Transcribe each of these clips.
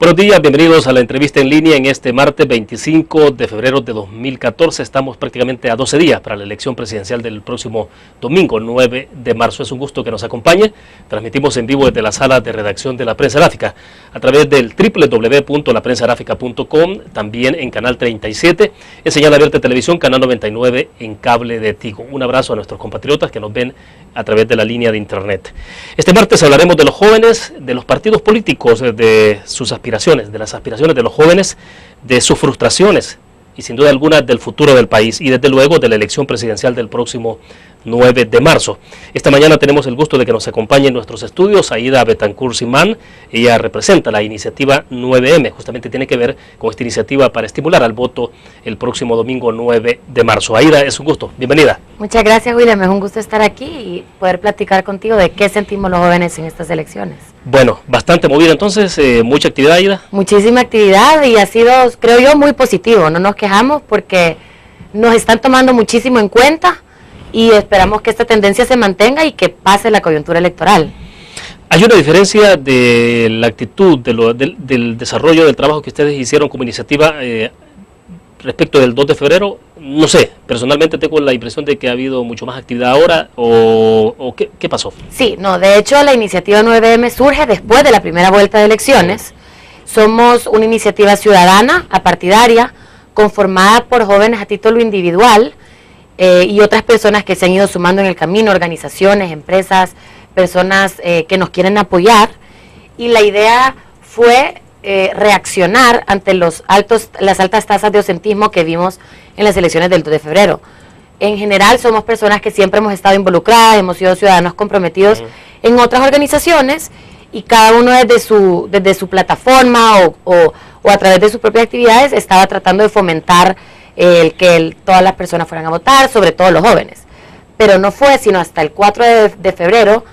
Buenos días, bienvenidos a la entrevista en línea en este martes 25 de febrero de 2014. Estamos prácticamente a 12 días para la elección presidencial del próximo domingo 9 de marzo. Es un gusto que nos acompañe. Transmitimos en vivo desde la sala de redacción de La Prensa Gráfica a través del www.laprensagráfica.com, también en Canal 37, en señal abierta de televisión, Canal 99 en cable de Tigo. Un abrazo a nuestros compatriotas que nos ven a través de la línea de internet. Este martes hablaremos de los jóvenes, de los partidos políticos, de sus aspiraciones, de las aspiraciones de los jóvenes, de sus frustraciones y sin duda alguna del futuro del país y desde luego de la elección presidencial del próximo 9 de marzo. Esta mañana tenemos el gusto de que nos acompañe en nuestros estudios Aida Betancourt Simán. Ella representa la iniciativa 9M, justamente tiene que ver con esta iniciativa para estimular al voto el próximo domingo 9 de marzo. Aida, es un gusto, bienvenida. Muchas gracias, William, es un gusto estar aquí y poder platicar contigo de qué sentimos los jóvenes en estas elecciones. Bueno, bastante movida entonces, mucha actividad, Aida. Muchísima actividad y ha sido, creo yo, muy positivo, no nos quejamos porque nos están tomando muchísimo en cuenta y esperamos que esta tendencia se mantenga y que pase la coyuntura electoral. ¿Hay una diferencia de la actitud, del desarrollo del trabajo que ustedes hicieron como iniciativa respecto del 2 de febrero? No sé, personalmente tengo la impresión de que ha habido mucho más actividad ahora, o ¿qué pasó? Sí, no, de hecho la iniciativa 9M surge después de la primera vuelta de elecciones. Somos una iniciativa ciudadana, apartidaria, conformada por jóvenes a título individual, y otras personas que se han ido sumando en el camino, organizaciones, empresas, personas que nos quieren apoyar, y la idea fue reaccionar ante las altas tasas de ausentismo que vimos en las elecciones del 2 de febrero. En general somos personas que siempre hemos estado involucradas, hemos sido ciudadanos comprometidos en otras organizaciones, y cada uno desde su plataforma o a través de sus propias actividades estaba tratando de fomentar todas las personas fueran a votar, sobre todo los jóvenes. Pero no fue sino hasta el 4 de febrero,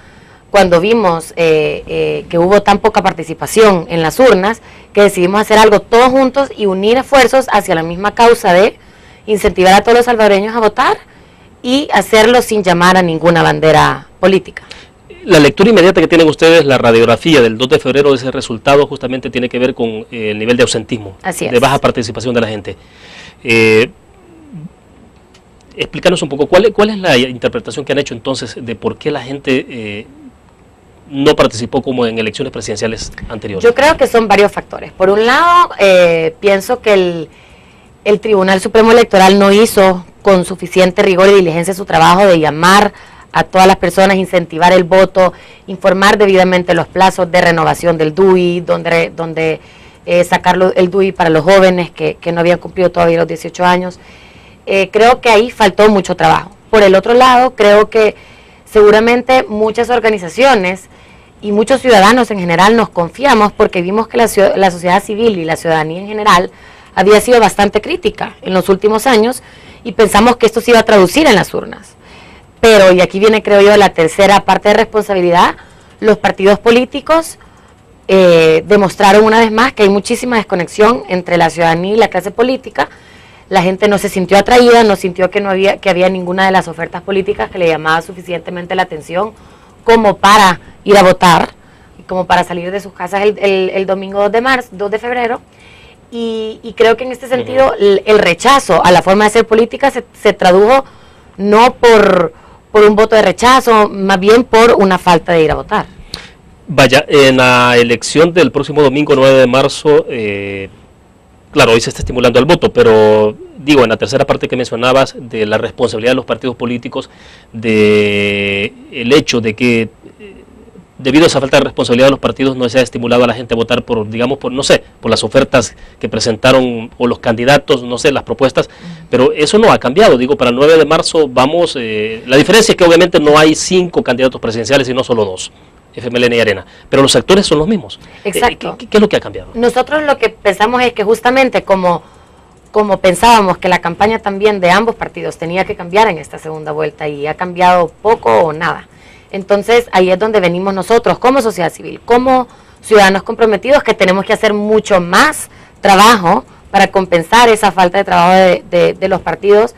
cuando vimos que hubo tan poca participación en las urnas, que decidimos hacer algo todos juntos y unir esfuerzos hacia la misma causa de incentivar a todos los salvadoreños a votar y hacerlo sin llamar a ninguna bandera política. La lectura inmediata que tienen ustedes, la radiografía del 2 de febrero de ese resultado justamente tiene que ver con el nivel de ausentismo, de baja participación de la gente. Explícanos un poco, ¿cuál es la interpretación que han hecho entonces de por qué la gente no participó como en elecciones presidenciales anteriores? Yo creo que son varios factores. Por un lado, pienso que el Tribunal Supremo Electoral no hizo con suficiente rigor y diligencia su trabajo de llamar a todas las personas, incentivar el voto, informar debidamente los plazos de renovación del DUI, donde sacar el DUI para los jóvenes que no habían cumplido todavía los 18 años. Creo que ahí faltó mucho trabajo. Por el otro lado, creo que seguramente muchas organizaciones y muchos ciudadanos en general nos confiamos porque vimos que la sociedad civil y la ciudadanía en general había sido bastante crítica en los últimos años y pensamos que esto se iba a traducir en las urnas. Pero, y aquí viene creo yo la tercera parte de responsabilidad, los partidos políticos demostraron una vez más que hay muchísima desconexión entre la ciudadanía y la clase política. La gente no se sintió atraída, no sintió que había ninguna de las ofertas políticas que le llamaba suficientemente la atención como para ir a votar, como para salir de sus casas el domingo 2 de febrero. Y creo que en este sentido el rechazo a la forma de hacer política se tradujo no por un voto de rechazo, más bien por una falta de ir a votar. Vaya, en la elección del próximo domingo 9 de marzo, claro, hoy se está estimulando el voto, pero digo, en la tercera parte que mencionabas de la responsabilidad de los partidos políticos, de el hecho de que debido a esa falta de responsabilidad de los partidos no se ha estimulado a la gente a votar por, digamos, no sé, por las ofertas que presentaron o los candidatos, no sé, las propuestas, pero eso no ha cambiado. Digo, para el 9 de marzo vamos, la diferencia es que obviamente no hay 5 candidatos presidenciales, sino solo 2. FMLN y Arena, pero los actores son los mismos. Exacto. ¿Qué es lo que ha cambiado? Nosotros lo que pensamos es que justamente como pensábamos que la campaña también de ambos partidos tenía que cambiar en esta segunda vuelta y ha cambiado poco o nada. Entonces ahí es donde venimos nosotros como sociedad civil, como ciudadanos comprometidos, que tenemos que hacer mucho más trabajo para compensar esa falta de trabajo de los partidos,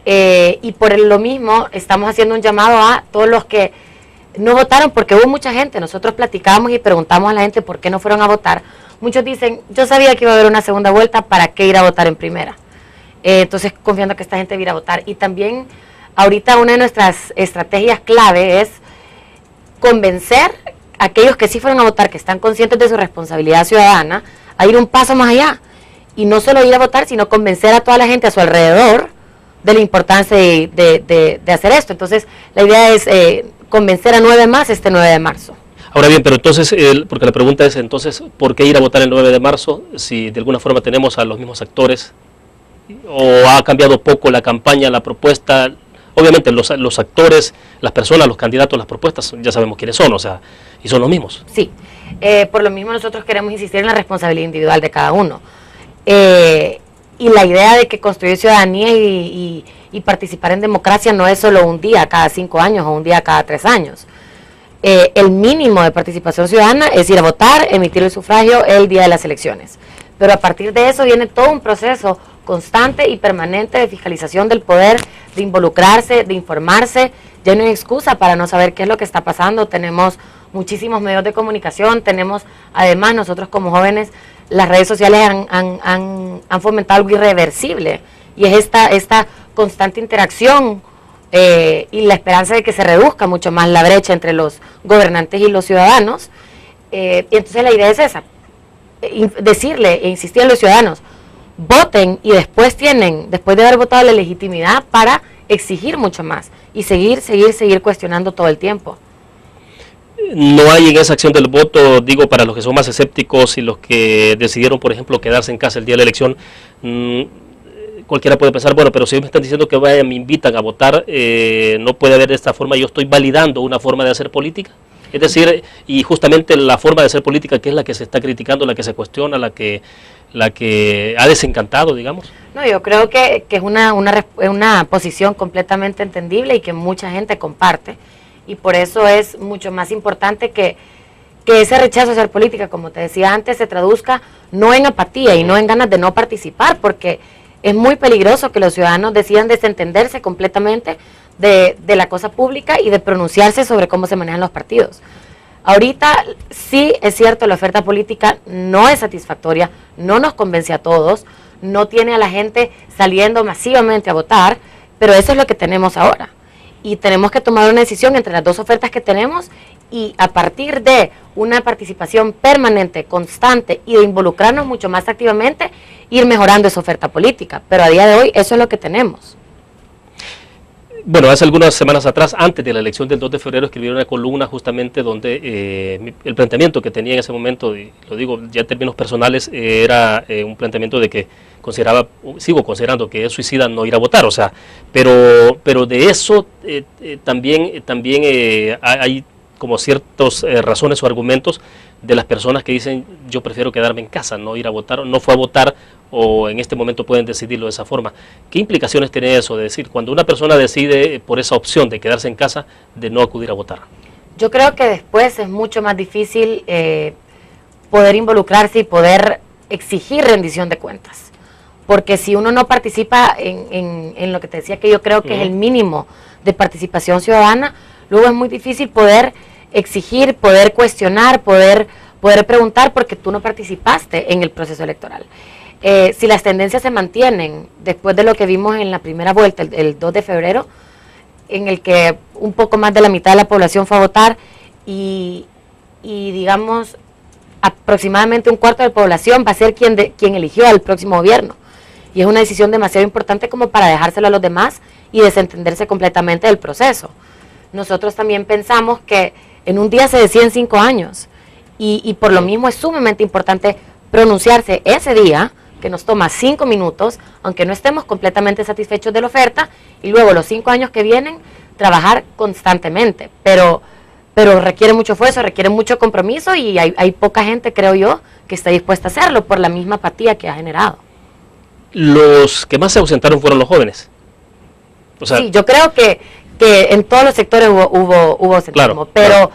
y por lo mismo estamos haciendo un llamado a todos los que no votaron, porque hubo mucha gente. Nosotros platicábamos y preguntamos a la gente por qué no fueron a votar, muchos dicen, yo sabía que iba a haber una segunda vuelta, ¿para qué ir a votar en primera? Entonces, confiando que esta gente va a ir a votar. Y también, ahorita una de nuestras estrategias clave es convencer a aquellos que sí fueron a votar, que están conscientes de su responsabilidad ciudadana, a ir un paso más allá. Y no solo ir a votar, sino convencer a toda la gente a su alrededor de la importancia de hacer esto. Entonces, la idea es convencer a 9 más este 9 de marzo. Ahora bien, pero entonces, porque la pregunta es entonces, ¿por qué ir a votar el 9 de marzo si de alguna forma tenemos a los mismos actores? ¿O ha cambiado poco la campaña, la propuesta? Obviamente los actores, las personas, los candidatos, las propuestas, ya sabemos quiénes son, o sea, y son los mismos. Sí, por lo mismo nosotros queremos insistir en la responsabilidad individual de cada uno. Y la idea de que construir ciudadanía y participar en democracia no es solo un día cada 5 años o un día cada 3 años. El mínimo de participación ciudadana es ir a votar, emitir el sufragio el día de las elecciones. Pero a partir de eso viene todo un proceso constante y permanente de fiscalización del poder, de involucrarse, de informarse. Ya no hay excusa para no saber qué es lo que está pasando. Tenemos muchísimos medios de comunicación, tenemos además nosotros como jóvenes, las redes sociales han fomentado algo irreversible, y es esta constante interacción y la esperanza de que se reduzca mucho más la brecha entre los gobernantes y los ciudadanos. Y entonces la idea es esa, decirle e insistir a los ciudadanos, voten, y después de haber votado, la legitimidad para exigir mucho más y seguir cuestionando todo el tiempo. No hay en esa acción del voto, digo, para los que son más escépticos y los que decidieron, por ejemplo, quedarse en casa el día de la elección, cualquiera puede pensar, bueno, pero si me están diciendo que vayan, me invitan a votar, no puede haber de esta forma, yo estoy validando una forma de hacer política. Es decir, y justamente la forma de hacer política, que es la que se está criticando, la que se cuestiona, la que ha desencantado, digamos. No, yo creo que es una posición completamente entendible y que mucha gente comparte, y por eso es mucho más importante que ese rechazo a hacer política, como te decía antes, se traduzca no en apatía y no en ganas de no participar, porque es muy peligroso que los ciudadanos decidan desentenderse completamente de la cosa pública y de pronunciarse sobre cómo se manejan los partidos. Ahorita sí es cierto, la oferta política no es satisfactoria, no nos convence a todos, no tiene a la gente saliendo masivamente a votar, pero eso es lo que tenemos ahora. Y tenemos que tomar una decisión entre las dos ofertas que tenemos, y a partir de una participación permanente, constante, y de involucrarnos mucho más activamente, ir mejorando esa oferta política. Pero a día de hoy eso es lo que tenemos. Bueno, hace algunas semanas atrás, antes de la elección del 2 de febrero, escribí una columna justamente donde el planteamiento que tenía en ese momento, y lo digo ya en términos personales, era un planteamiento de que sigo considerando que es suicida no ir a votar, o sea, pero de eso también hay como ciertas razones o argumentos de las personas que dicen, yo prefiero quedarme en casa, no ir a votar, no fue a votar, o en este momento pueden decidirlo de esa forma. ¿Qué implicaciones tiene eso de decir, cuando una persona decide por esa opción de quedarse en casa, de no acudir a votar? Yo creo que después es mucho más difícil poder involucrarse y poder exigir rendición de cuentas, porque si uno no participa en lo que te decía, que yo creo que es el mínimo de participación ciudadana, luego es muy difícil poder exigir, poder cuestionar, poder preguntar, porque tú no participaste en el proceso electoral. Si las tendencias se mantienen después de lo que vimos en la primera vuelta, el 2 de febrero, en el que un poco más de la mitad de la población fue a votar y digamos, aproximadamente un cuarto de la población va a ser quien eligió al próximo gobierno. Y es una decisión demasiado importante como para dejárselo a los demás y desentenderse completamente del proceso. Nosotros también pensamos que en un día se deciden 5 años y por lo mismo es sumamente importante pronunciarse ese día, que nos toma 5 minutos, aunque no estemos completamente satisfechos de la oferta, y luego los 5 años que vienen, trabajar constantemente, pero requiere mucho esfuerzo, requiere mucho compromiso, y hay poca gente, creo yo, que está dispuesta a hacerlo por la misma apatía que ha generado. Los que más se ausentaron fueron los jóvenes. O sea, sí, yo creo que en todos los sectores hubo ausentismo, claro,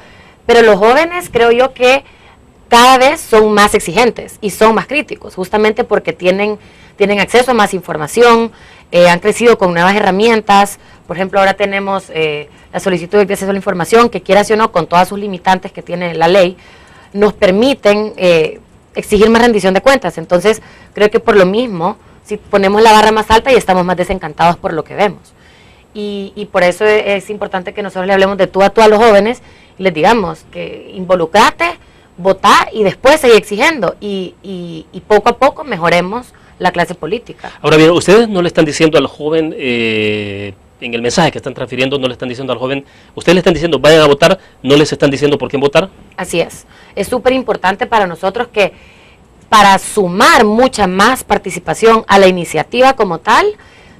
pero los jóvenes creo yo que cada vez son más exigentes y son más críticos, justamente porque tienen acceso a más información, han crecido con nuevas herramientas. Por ejemplo, ahora tenemos la solicitud de acceso a la información, que quieras o no, con todas sus limitantes que tiene la ley, nos permiten exigir más rendición de cuentas. Entonces, creo que por lo mismo, si ponemos la barra más alta y estamos más desencantados por lo que vemos. Y por eso es importante que nosotros le hablemos de tú a los jóvenes y les digamos que involucrate, votá y después seguir exigiendo y poco a poco mejoremos la clase política. Ahora bien, ustedes no le están diciendo al joven, en el mensaje que están transfiriendo, no le están diciendo al joven, ustedes le están diciendo vayan a votar, no les están diciendo por quién votar. Así es súper importante para nosotros que para sumar mucha más participación a la iniciativa como tal,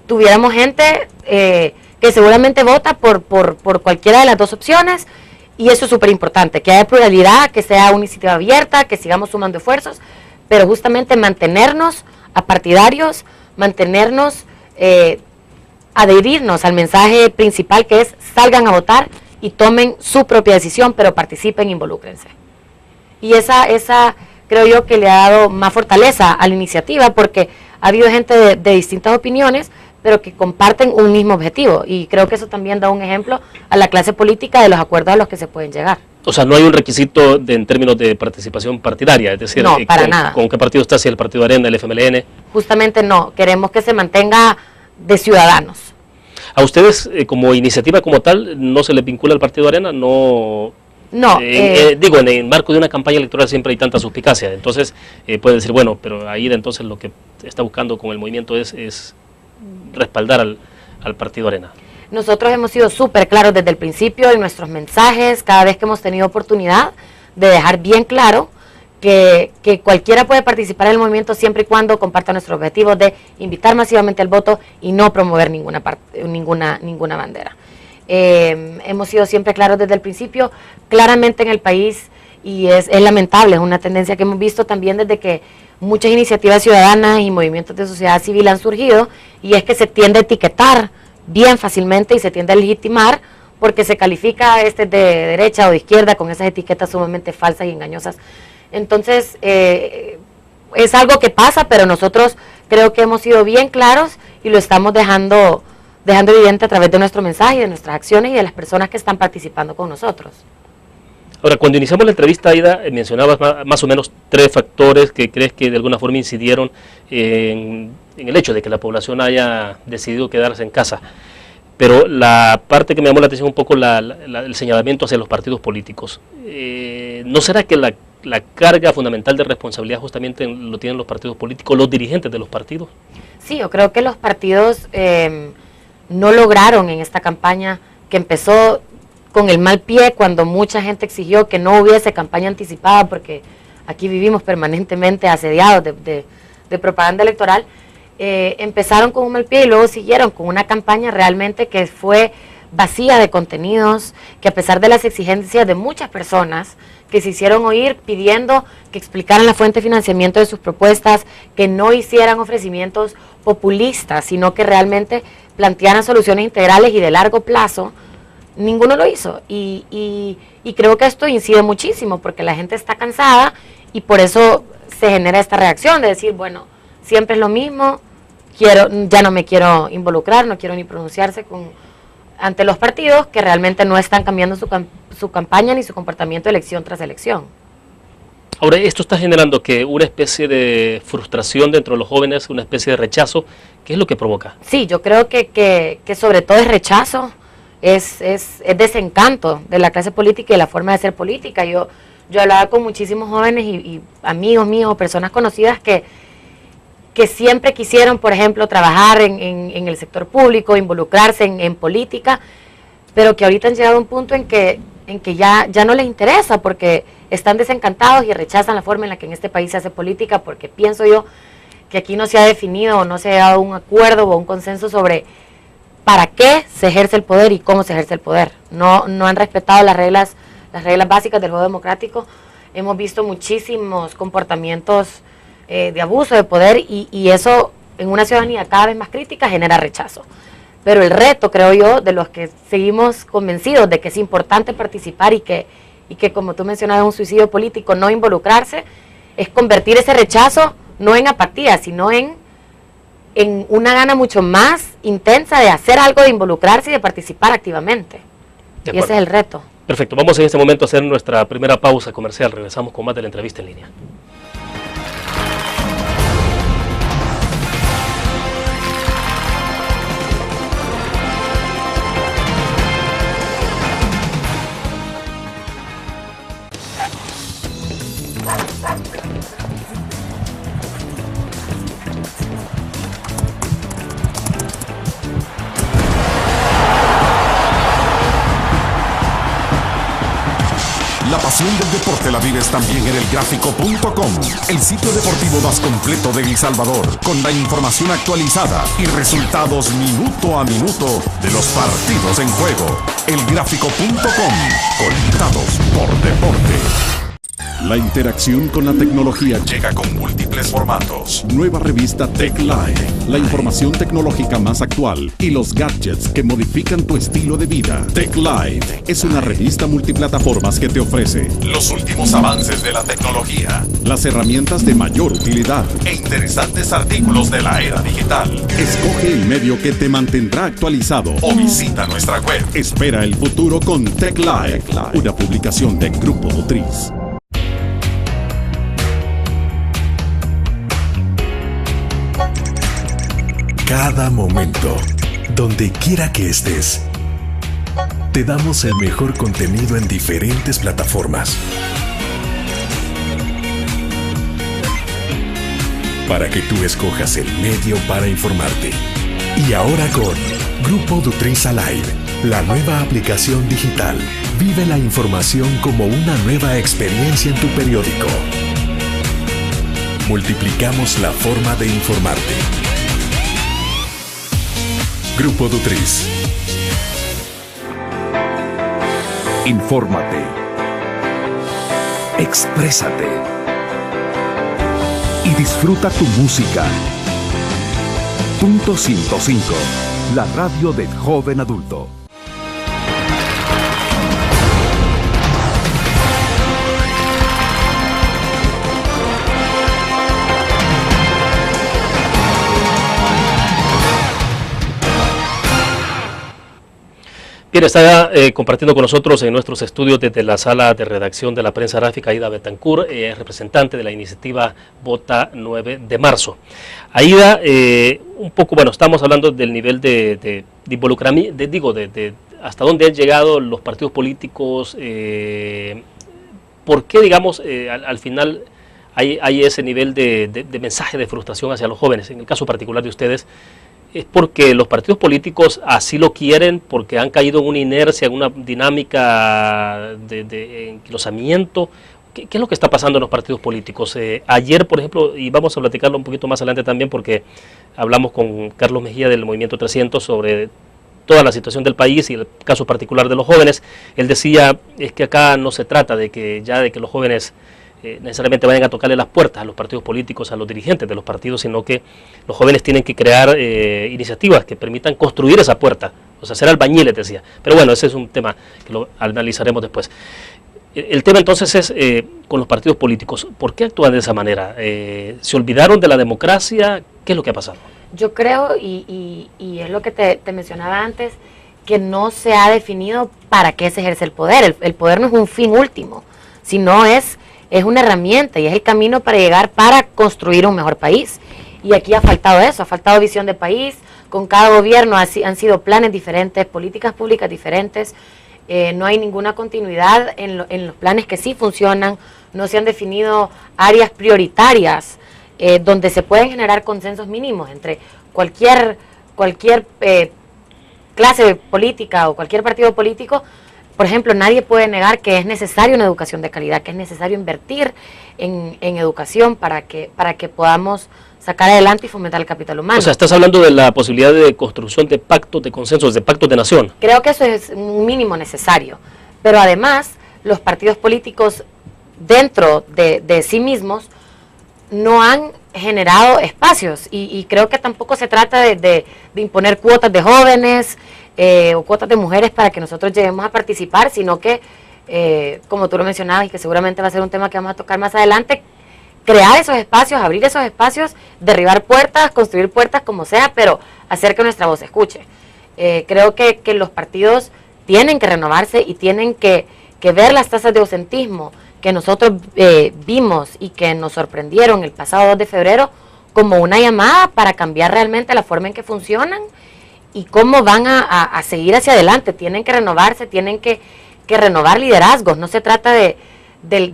tuviéramos gente que seguramente vota por cualquiera de las dos opciones, y eso es súper importante, que haya pluralidad, que sea una iniciativa abierta, que sigamos sumando esfuerzos, pero justamente mantenernos apartidarios, mantenernos, adherirnos al mensaje principal, que es salgan a votar y tomen su propia decisión, pero participen, involúcrense. Y esa creo yo que le ha dado más fortaleza a la iniciativa, porque ha habido gente de distintas opiniones, pero que comparten un mismo objetivo, y creo que eso también da un ejemplo a la clase política de los acuerdos a los que se pueden llegar. O sea, no hay un requisito en términos de participación partidaria, es decir, no, para nada. ¿Con qué partido está? Si el Partido Arena, el FMLN. Justamente no, queremos que se mantenga de ciudadanos. ¿A ustedes como iniciativa como tal no se les vincula al Partido Arena? No. Digo, en el marco de una campaña electoral siempre hay tanta suspicacia, entonces pueden decir, bueno, pero ahí entonces lo que está buscando con el movimiento es respaldar al Partido Arena. Nosotros hemos sido súper claros desde el principio en nuestros mensajes, cada vez que hemos tenido oportunidad de dejar bien claro que cualquiera puede participar en el movimiento siempre y cuando comparta nuestro objetivo de invitar masivamente al voto y no promover ninguna bandera. Hemos sido siempre claros desde el principio, claramente en el país, y es lamentable, es una tendencia que hemos visto también desde que muchas iniciativas ciudadanas y movimientos de sociedad civil han surgido, y es que se tiende a etiquetar bien fácilmente y se tiende a legitimar porque se califica de derecha o de izquierda con esas etiquetas sumamente falsas y engañosas. Entonces, es algo que pasa, pero nosotros creo que hemos sido bien claros y lo estamos dejando evidente a través de nuestro mensaje, de nuestras acciones y de las personas que están participando con nosotros. Ahora, cuando iniciamos la entrevista, Aida, mencionabas más o menos 3 factores que crees que de alguna forma incidieron en el hecho de que la población haya decidido quedarse en casa. Pero la parte que me llamó la atención un poco, el señalamiento hacia los partidos políticos. ¿No será que la carga fundamental de responsabilidad justamente lo tienen los partidos políticos, los dirigentes de los partidos? Sí, yo creo que los partidos no lograron en esta campaña, que empezó con el mal pie cuando mucha gente exigió que no hubiese campaña anticipada, porque aquí vivimos permanentemente asediados de propaganda electoral. Empezaron con un mal pie y luego siguieron con una campaña realmente que fue vacía de contenidos, que a pesar de las exigencias de muchas personas que se hicieron oír pidiendo que explicaran la fuente de financiamiento de sus propuestas, que no hicieran ofrecimientos populistas, sino que realmente plantearan soluciones integrales y de largo plazo, ninguno lo hizo. Y creo que esto incide muchísimo porque la gente está cansada y por eso se genera esta reacción de decir, bueno, siempre es lo mismo, ya no me quiero involucrar, no quiero ni pronunciarse ante los partidos que realmente no están cambiando su campaña ni su comportamiento elección tras elección. Ahora, esto está generando que una especie de frustración dentro de los jóvenes, una especie de rechazo. ¿Qué es lo que provoca? Sí, yo creo que sobre todo es rechazo, es desencanto de la clase política y la forma de hacer política. Yo hablaba con muchísimos jóvenes y amigos míos, personas conocidas que siempre quisieron, por ejemplo, trabajar en el sector público, involucrarse en política, pero que ahorita han llegado a un punto en que ya no les interesa porque están desencantados y rechazan la forma en la que en este país se hace política, porque pienso yo que aquí no se ha definido o no se ha dado un acuerdo o un consenso sobre para qué se ejerce el poder y cómo se ejerce el poder. No han respetado las reglas básicas del juego democrático. Hemos visto muchísimos comportamientos de abuso de poder y eso en una ciudadanía cada vez más crítica genera rechazo. Pero el reto, creo yo, de los que seguimos convencidos de que es importante participar y que como tú mencionabas es un suicidio político no involucrarse, es convertir ese rechazo no en apatía, sino en una gana mucho más intensa de hacer algo, de involucrarse y de participar activamente. Y ese es el reto. Perfecto, vamos en este momento a hacer nuestra primera pausa comercial, regresamos con más de la entrevista en línea. pasión del deporte la vives también en elgráfico.com, el sitio deportivo más completo de El Salvador, con la información actualizada y resultados minuto a minuto de los partidos en juego. Elgráfico.com, conectados por deporte. La interacción con la tecnología llega con múltiples formatos. Nueva revista Tech Live, la información tecnológica más actual y los gadgets que modifican tu estilo de vida. Tech Live es una revista multiplataformas que te ofrece los últimos avances de la tecnología, las herramientas de mayor utilidad e interesantes artículos de la era digital. Escoge el medio que te mantendrá actualizado o visita nuestra web. Espera el futuro con Tech Live, una publicación de Grupo Dutriz. Cada momento, donde quiera que estés, te damos el mejor contenido en diferentes plataformas para que tú escojas el medio para informarte. Y ahora con Grupo Dutriz Alive, la nueva aplicación digital. Vive la información como una nueva experiencia en tu periódico. Multiplicamos la forma de informarte. Grupo Dutriz. Infórmate. Exprésate. Y disfruta tu música. Punto 105. La radio del joven adulto. Bien, está compartiendo con nosotros en nuestros estudios desde la sala de redacción de la prensa gráfica Aida Betancourt, representante de la iniciativa Vota 9 de marzo. Aida, un poco, bueno, estamos hablando del nivel de involucramiento, de hasta dónde han llegado los partidos políticos, por qué, digamos, al final hay ese nivel de mensaje de frustración hacia los jóvenes. En el caso particular de ustedes, ¿es porque los partidos políticos así lo quieren, porque han caído en una inercia, en una dinámica de enquilosamiento? ¿Qué es lo que está pasando en los partidos políticos? Ayer, por ejemplo, y vamos a platicarlo un poquito más adelante también, porque hablamos con Carlos Mejía del Movimiento 300 sobre toda la situación del país y el caso particular de los jóvenes. Él decía, es que acá no se trata de que los jóvenes necesariamente vayan a tocarle las puertas a los partidos políticos, a los dirigentes de los partidos, sino que los jóvenes tienen que crear iniciativas que permitan construir esa puerta, o sea, ser albañiles, decía. Pero bueno, ese es un tema que lo analizaremos después. El tema entonces es con los partidos políticos. ¿Por qué actúan de esa manera? ¿Se olvidaron de la democracia? ¿Qué es lo que ha pasado? Yo creo, y es lo que te mencionaba antes, que no se ha definido para qué se ejerce el poder. El poder no es un fin último, sino es una herramienta y es el camino para llegar, para construir un mejor país. Y aquí ha faltado eso, ha faltado visión de país. Con cada gobierno han sido planes diferentes, políticas públicas diferentes. No hay ninguna continuidad en los planes que sí funcionan. No se han definido áreas prioritarias donde se pueden generar consensos mínimos entre cualquier clase política o cualquier partido político. Por ejemplo, nadie puede negar que es necesaria una educación de calidad, que es necesario invertir en educación para que podamos sacar adelante y fomentar el capital humano. O sea, estás hablando de la posibilidad de construcción de pactos, de consensos, de pactos de nación. Creo que eso es un mínimo necesario, pero además los partidos políticos dentro de sí mismos no han generado espacios y creo que tampoco se trata de imponer cuotas de jóvenes o cuotas de mujeres para que nosotros lleguemos a participar, sino que, como tú lo mencionabas y que seguramente va a ser un tema que vamos a tocar más adelante, crear esos espacios, abrir esos espacios, derribar puertas, construir puertas, como sea, pero hacer que nuestra voz se escuche. Creo que los partidos tienen que renovarse y tienen que ver las tasas de ausentismo que nosotros vimos y que nos sorprendieron el pasado 2 de febrero como una llamada para cambiar realmente la forma en que funcionan y cómo van a seguir hacia adelante. Tienen que renovarse, tienen que renovar liderazgos. No se trata de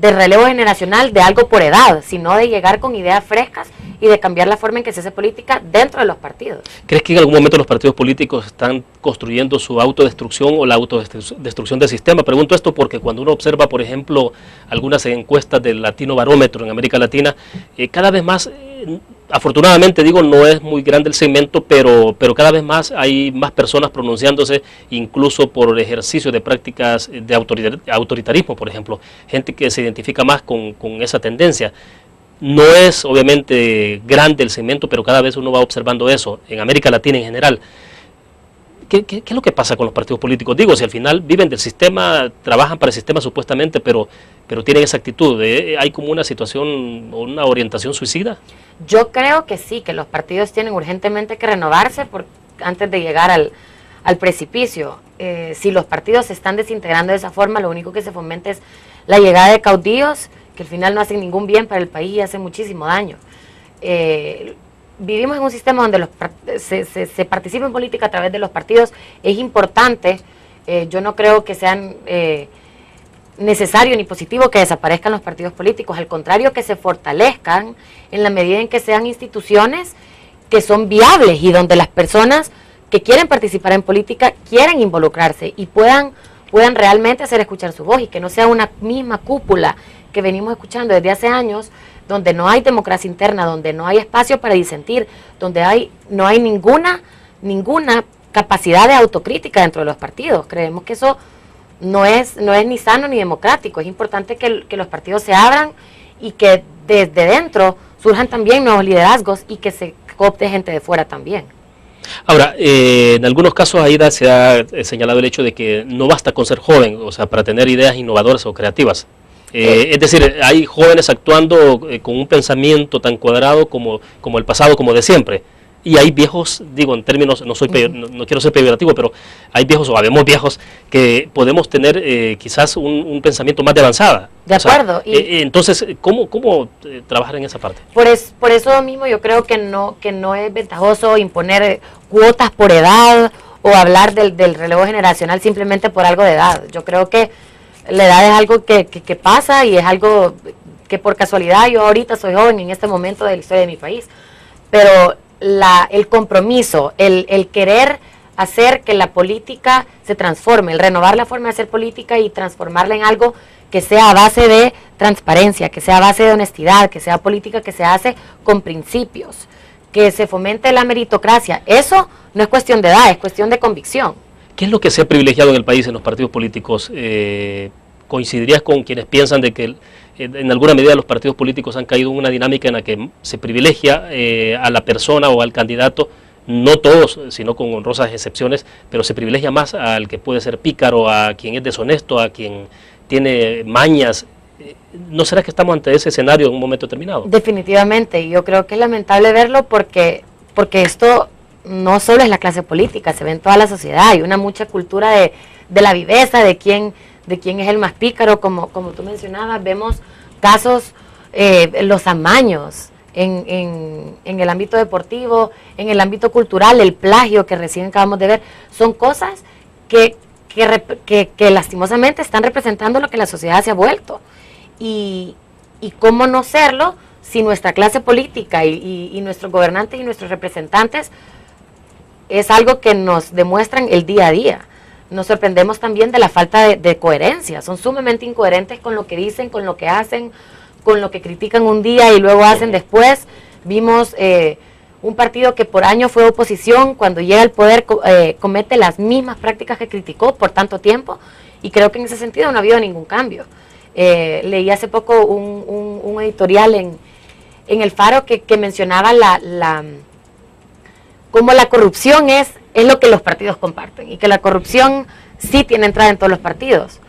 relevo generacional, de algo por edad, sino de llegar con ideas frescas y de cambiar la forma en que se hace política dentro de los partidos. ¿Crees que en algún momento los partidos políticos están construyendo su autodestrucción o la autodestrucción del sistema? Pregunto esto porque cuando uno observa, por ejemplo, algunas encuestas del Latino Barómetro en América Latina, cada vez más, afortunadamente digo, no es muy grande el segmento, pero cada vez más hay más personas pronunciándose, incluso por ejercicio de prácticas de autoritarismo, por ejemplo, gente que se identifica más con esa tendencia. No es obviamente grande el segmento, pero cada vez uno va observando eso, en América Latina en general. ¿Qué es lo que pasa con los partidos políticos? Digo, si al final viven del sistema, trabajan para el sistema supuestamente, pero tienen esa actitud, ¿hay como una situación o una orientación suicida? Yo creo que sí, que los partidos tienen urgentemente que renovarse antes de llegar al precipicio. Si los partidos se están desintegrando de esa forma, lo único que se fomenta es la llegada de caudillos, que al final no hacen ningún bien para el país y hacen muchísimo daño. Vivimos en un sistema donde se participa en política a través de los partidos. Es importante, yo no creo que sean necesario ni positivo que desaparezcan los partidos políticos, al contrario, que se fortalezcan en la medida en que sean instituciones que son viables y donde las personas que quieren participar en política quieren involucrarse y puedan realmente hacer escuchar su voz, y que no sea una misma cúpula que venimos escuchando desde hace años, donde no hay democracia interna, donde no hay espacio para disentir, donde no hay ninguna capacidad de autocrítica dentro de los partidos. Creemos que eso no es ni sano ni democrático. Es importante que los partidos se abran y que desde dentro surjan también nuevos liderazgos y que se coopte gente de fuera también. Ahora, en algunos casos, Aida, se ha señalado el hecho de que no basta con ser joven, o sea, para tener ideas innovadoras o creativas. Es decir, hay jóvenes actuando con un pensamiento tan cuadrado como el pasado, como de siempre. Y hay viejos, digo en términos, no quiero ser peyorativo, pero hay viejos o habemos viejos que podemos tener quizás un pensamiento más de avanzada. De acuerdo. Entonces, ¿cómo trabajar en esa parte? Por eso mismo yo creo que no es ventajoso imponer cuotas por edad o hablar del relevo generacional simplemente por algo de edad. Yo creo que la edad es algo que pasa y es algo que por casualidad yo ahorita soy joven en este momento de la historia de mi país, pero el compromiso, el querer hacer que la política se transforme, el renovar la forma de hacer política y transformarla en algo que sea a base de transparencia, que sea a base de honestidad, que sea política que se hace con principios, que se fomente la meritocracia. Eso no es cuestión de edad, es cuestión de convicción. ¿Qué es lo que se ha privilegiado en el país en los partidos políticos? ¿Coincidirías con quienes piensan de que en alguna medida los partidos políticos han caído en una dinámica en la que se privilegia a la persona o al candidato, no todos, sino con honrosas excepciones, pero se privilegia más al que puede ser pícaro, a quien es deshonesto, a quien tiene mañas? ¿No será que estamos ante ese escenario en un momento determinado? Definitivamente, y yo creo que es lamentable verlo porque esto no solo es la clase política, se ve en toda la sociedad. Hay mucha cultura de la viveza, de quién es el más pícaro, como tú mencionabas. Vemos casos, los amaños en el ámbito deportivo, en el ámbito cultural, el plagio que recién acabamos de ver. Son cosas que lastimosamente están representando lo que la sociedad se ha vuelto. Y cómo no serlo si nuestra clase política y nuestros gobernantes y nuestros representantes es algo que nos demuestran el día a día. Nos sorprendemos también de la falta de coherencia. Son sumamente incoherentes con lo que dicen, con lo que hacen, con lo que critican un día y luego hacen después. Vimos un partido que por años fue oposición, cuando llega al poder comete las mismas prácticas que criticó por tanto tiempo, y creo que en ese sentido no ha habido ningún cambio. Leí hace poco un editorial en El Faro que mencionaba cómo la corrupción es lo que los partidos comparten, y que la corrupción sí tiene entrada en todos los partidos,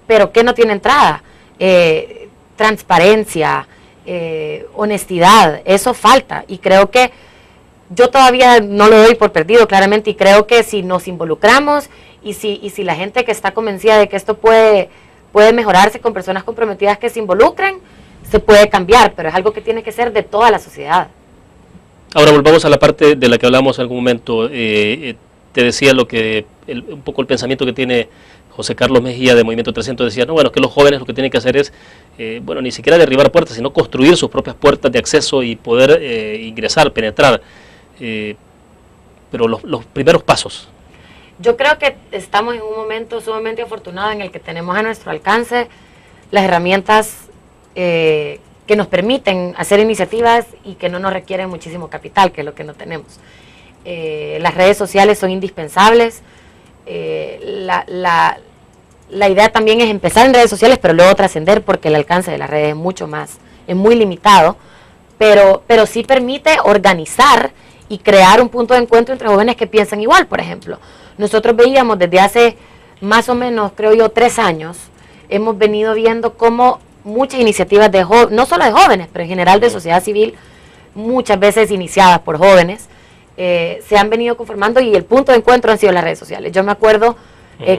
pero ¿qué no tiene entrada? Transparencia, honestidad, eso falta, y creo que yo todavía no lo doy por perdido, claramente, y creo que si nos involucramos y si la gente que está convencida de que esto puede mejorarse con personas comprometidas que se involucren, se puede cambiar, pero es algo que tiene que ser de toda la sociedad. Ahora volvamos a la parte de la que hablamos en algún momento. Te decía un poco el pensamiento que tiene José Carlos Mejía de Movimiento 300 decía, no, bueno, que los jóvenes lo que tienen que hacer es, bueno, ni siquiera derribar puertas, sino construir sus propias puertas de acceso y poder ingresar, penetrar. Pero los primeros pasos. Yo creo que estamos en un momento sumamente afortunado en el que tenemos a nuestro alcance las herramientas que nos permiten hacer iniciativas y que no nos requieren muchísimo capital, que es lo que no tenemos. Las redes sociales son indispensables. La idea también es empezar en redes sociales, pero luego trascender, porque el alcance de las redes es mucho más, es muy limitado, pero sí permite organizar y crear un punto de encuentro entre jóvenes que piensan igual. Por ejemplo, nosotros veíamos desde hace más o menos, creo yo, 3 años, hemos venido viendo cómo muchas iniciativas de jóvenes, no solo de jóvenes, pero en general de sociedad civil, muchas veces iniciadas por jóvenes, se han venido conformando, y el punto de encuentro han sido las redes sociales. Yo me acuerdo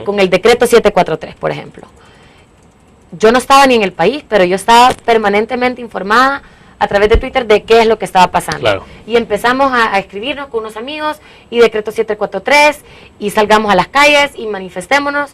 con el decreto 743, por ejemplo. Yo no estaba ni en el país, pero yo estaba permanentemente informada a través de Twitter de qué es lo que estaba pasando. Claro. Y empezamos a escribirnos con unos amigos, y decreto 743, y salgamos a las calles y manifestémonos.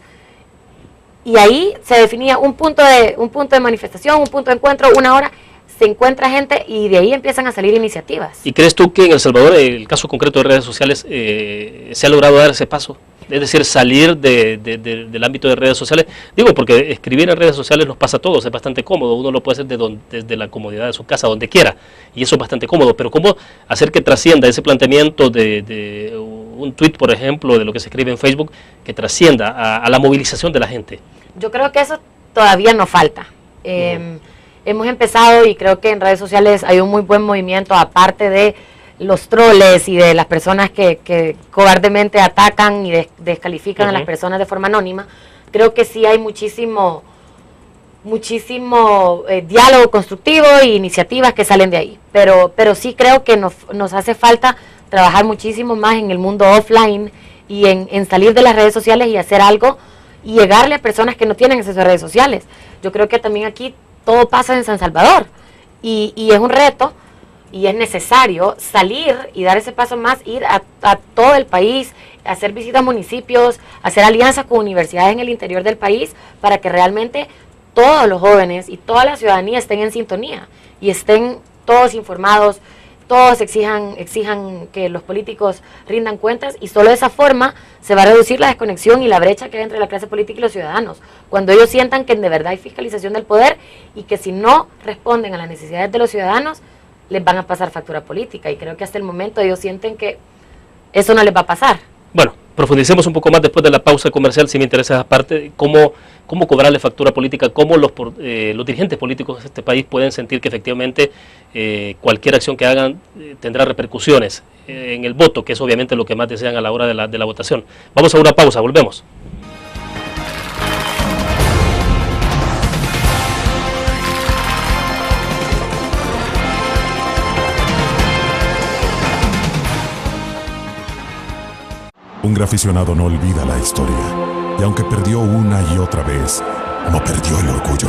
Y ahí se definía un punto de manifestación, un punto de encuentro, una hora, se encuentra gente y de ahí empiezan a salir iniciativas. ¿Y crees tú que en El Salvador, el caso concreto de redes sociales, se ha logrado dar ese paso? Es decir, salir del ámbito de redes sociales. Digo, porque escribir en redes sociales nos pasa a todos, es bastante cómodo, uno lo puede hacer desde la comodidad de su casa, donde quiera, y eso es bastante cómodo, pero ¿cómo hacer que trascienda ese planteamiento de un tweet, por ejemplo, de lo que se escribe en Facebook, que trascienda a la movilización de la gente? Yo creo que eso todavía nos falta. Hemos empezado, y creo que en redes sociales hay un muy buen movimiento, aparte de los troles y de las personas que cobardemente atacan y descalifican a las personas de forma anónima. Creo que sí hay muchísimo diálogo constructivo e iniciativas que salen de ahí, pero sí creo que nos hace falta trabajar muchísimo más en el mundo offline y en salir de las redes sociales y hacer algo y llegarle a personas que no tienen acceso a redes sociales. Yo creo que también aquí todo pasa en San Salvador, y es un reto y es necesario salir y dar ese paso más, ir a todo el país, hacer visitas a municipios, hacer alianzas con universidades en el interior del país, para que realmente todos los jóvenes y toda la ciudadanía estén en sintonía y estén todos informados, todos exijan que los políticos rindan cuentas, y solo de esa forma se va a reducir la desconexión y la brecha que hay entre la clase política y los ciudadanos, cuando ellos sientan que de verdad hay fiscalización del poder, y que si no responden a las necesidades de los ciudadanos, les van a pasar factura política, y creo que hasta el momento ellos sienten que eso no les va a pasar. Bueno, profundicemos un poco más después de la pausa comercial, si me interesa esa parte, cómo cobrarle factura política, cómo los dirigentes políticos de este país pueden sentir que efectivamente cualquier acción que hagan tendrá repercusiones en el voto, que es obviamente lo que más desean a la hora de la votación. Vamos a una pausa, volvemos. Un graficionado no olvida la historia, y aunque perdió una y otra vez, no perdió el orgullo.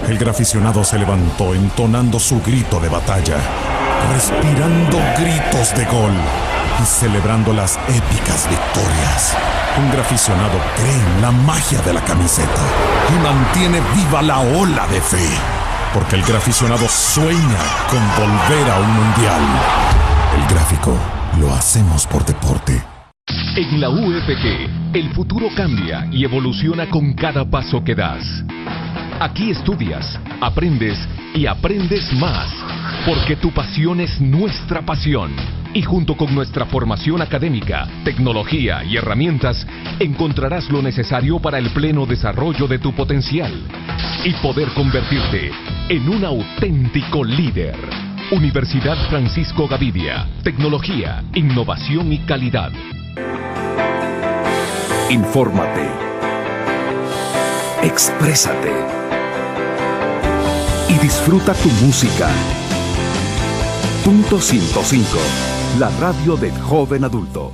El graficionado se levantó entonando su grito de batalla, respirando gritos de gol y celebrando las épicas victorias. Un graficionado cree en la magia de la camiseta y mantiene viva la ola de fe, porque el graficionado sueña con volver a un mundial. El gráfico lo hacemos por deporte. En la UFG, el futuro cambia y evoluciona con cada paso que das. Aquí estudias, aprendes y aprendes más, porque tu pasión es nuestra pasión. Y junto con nuestra formación académica, tecnología y herramientas, encontrarás lo necesario para el pleno desarrollo de tu potencial y poder convertirte en un auténtico líder. Universidad Francisco Gavidia, tecnología, innovación y calidad. Infórmate. Exprésate. Y disfruta tu música. Punto 105. La radio del joven adulto.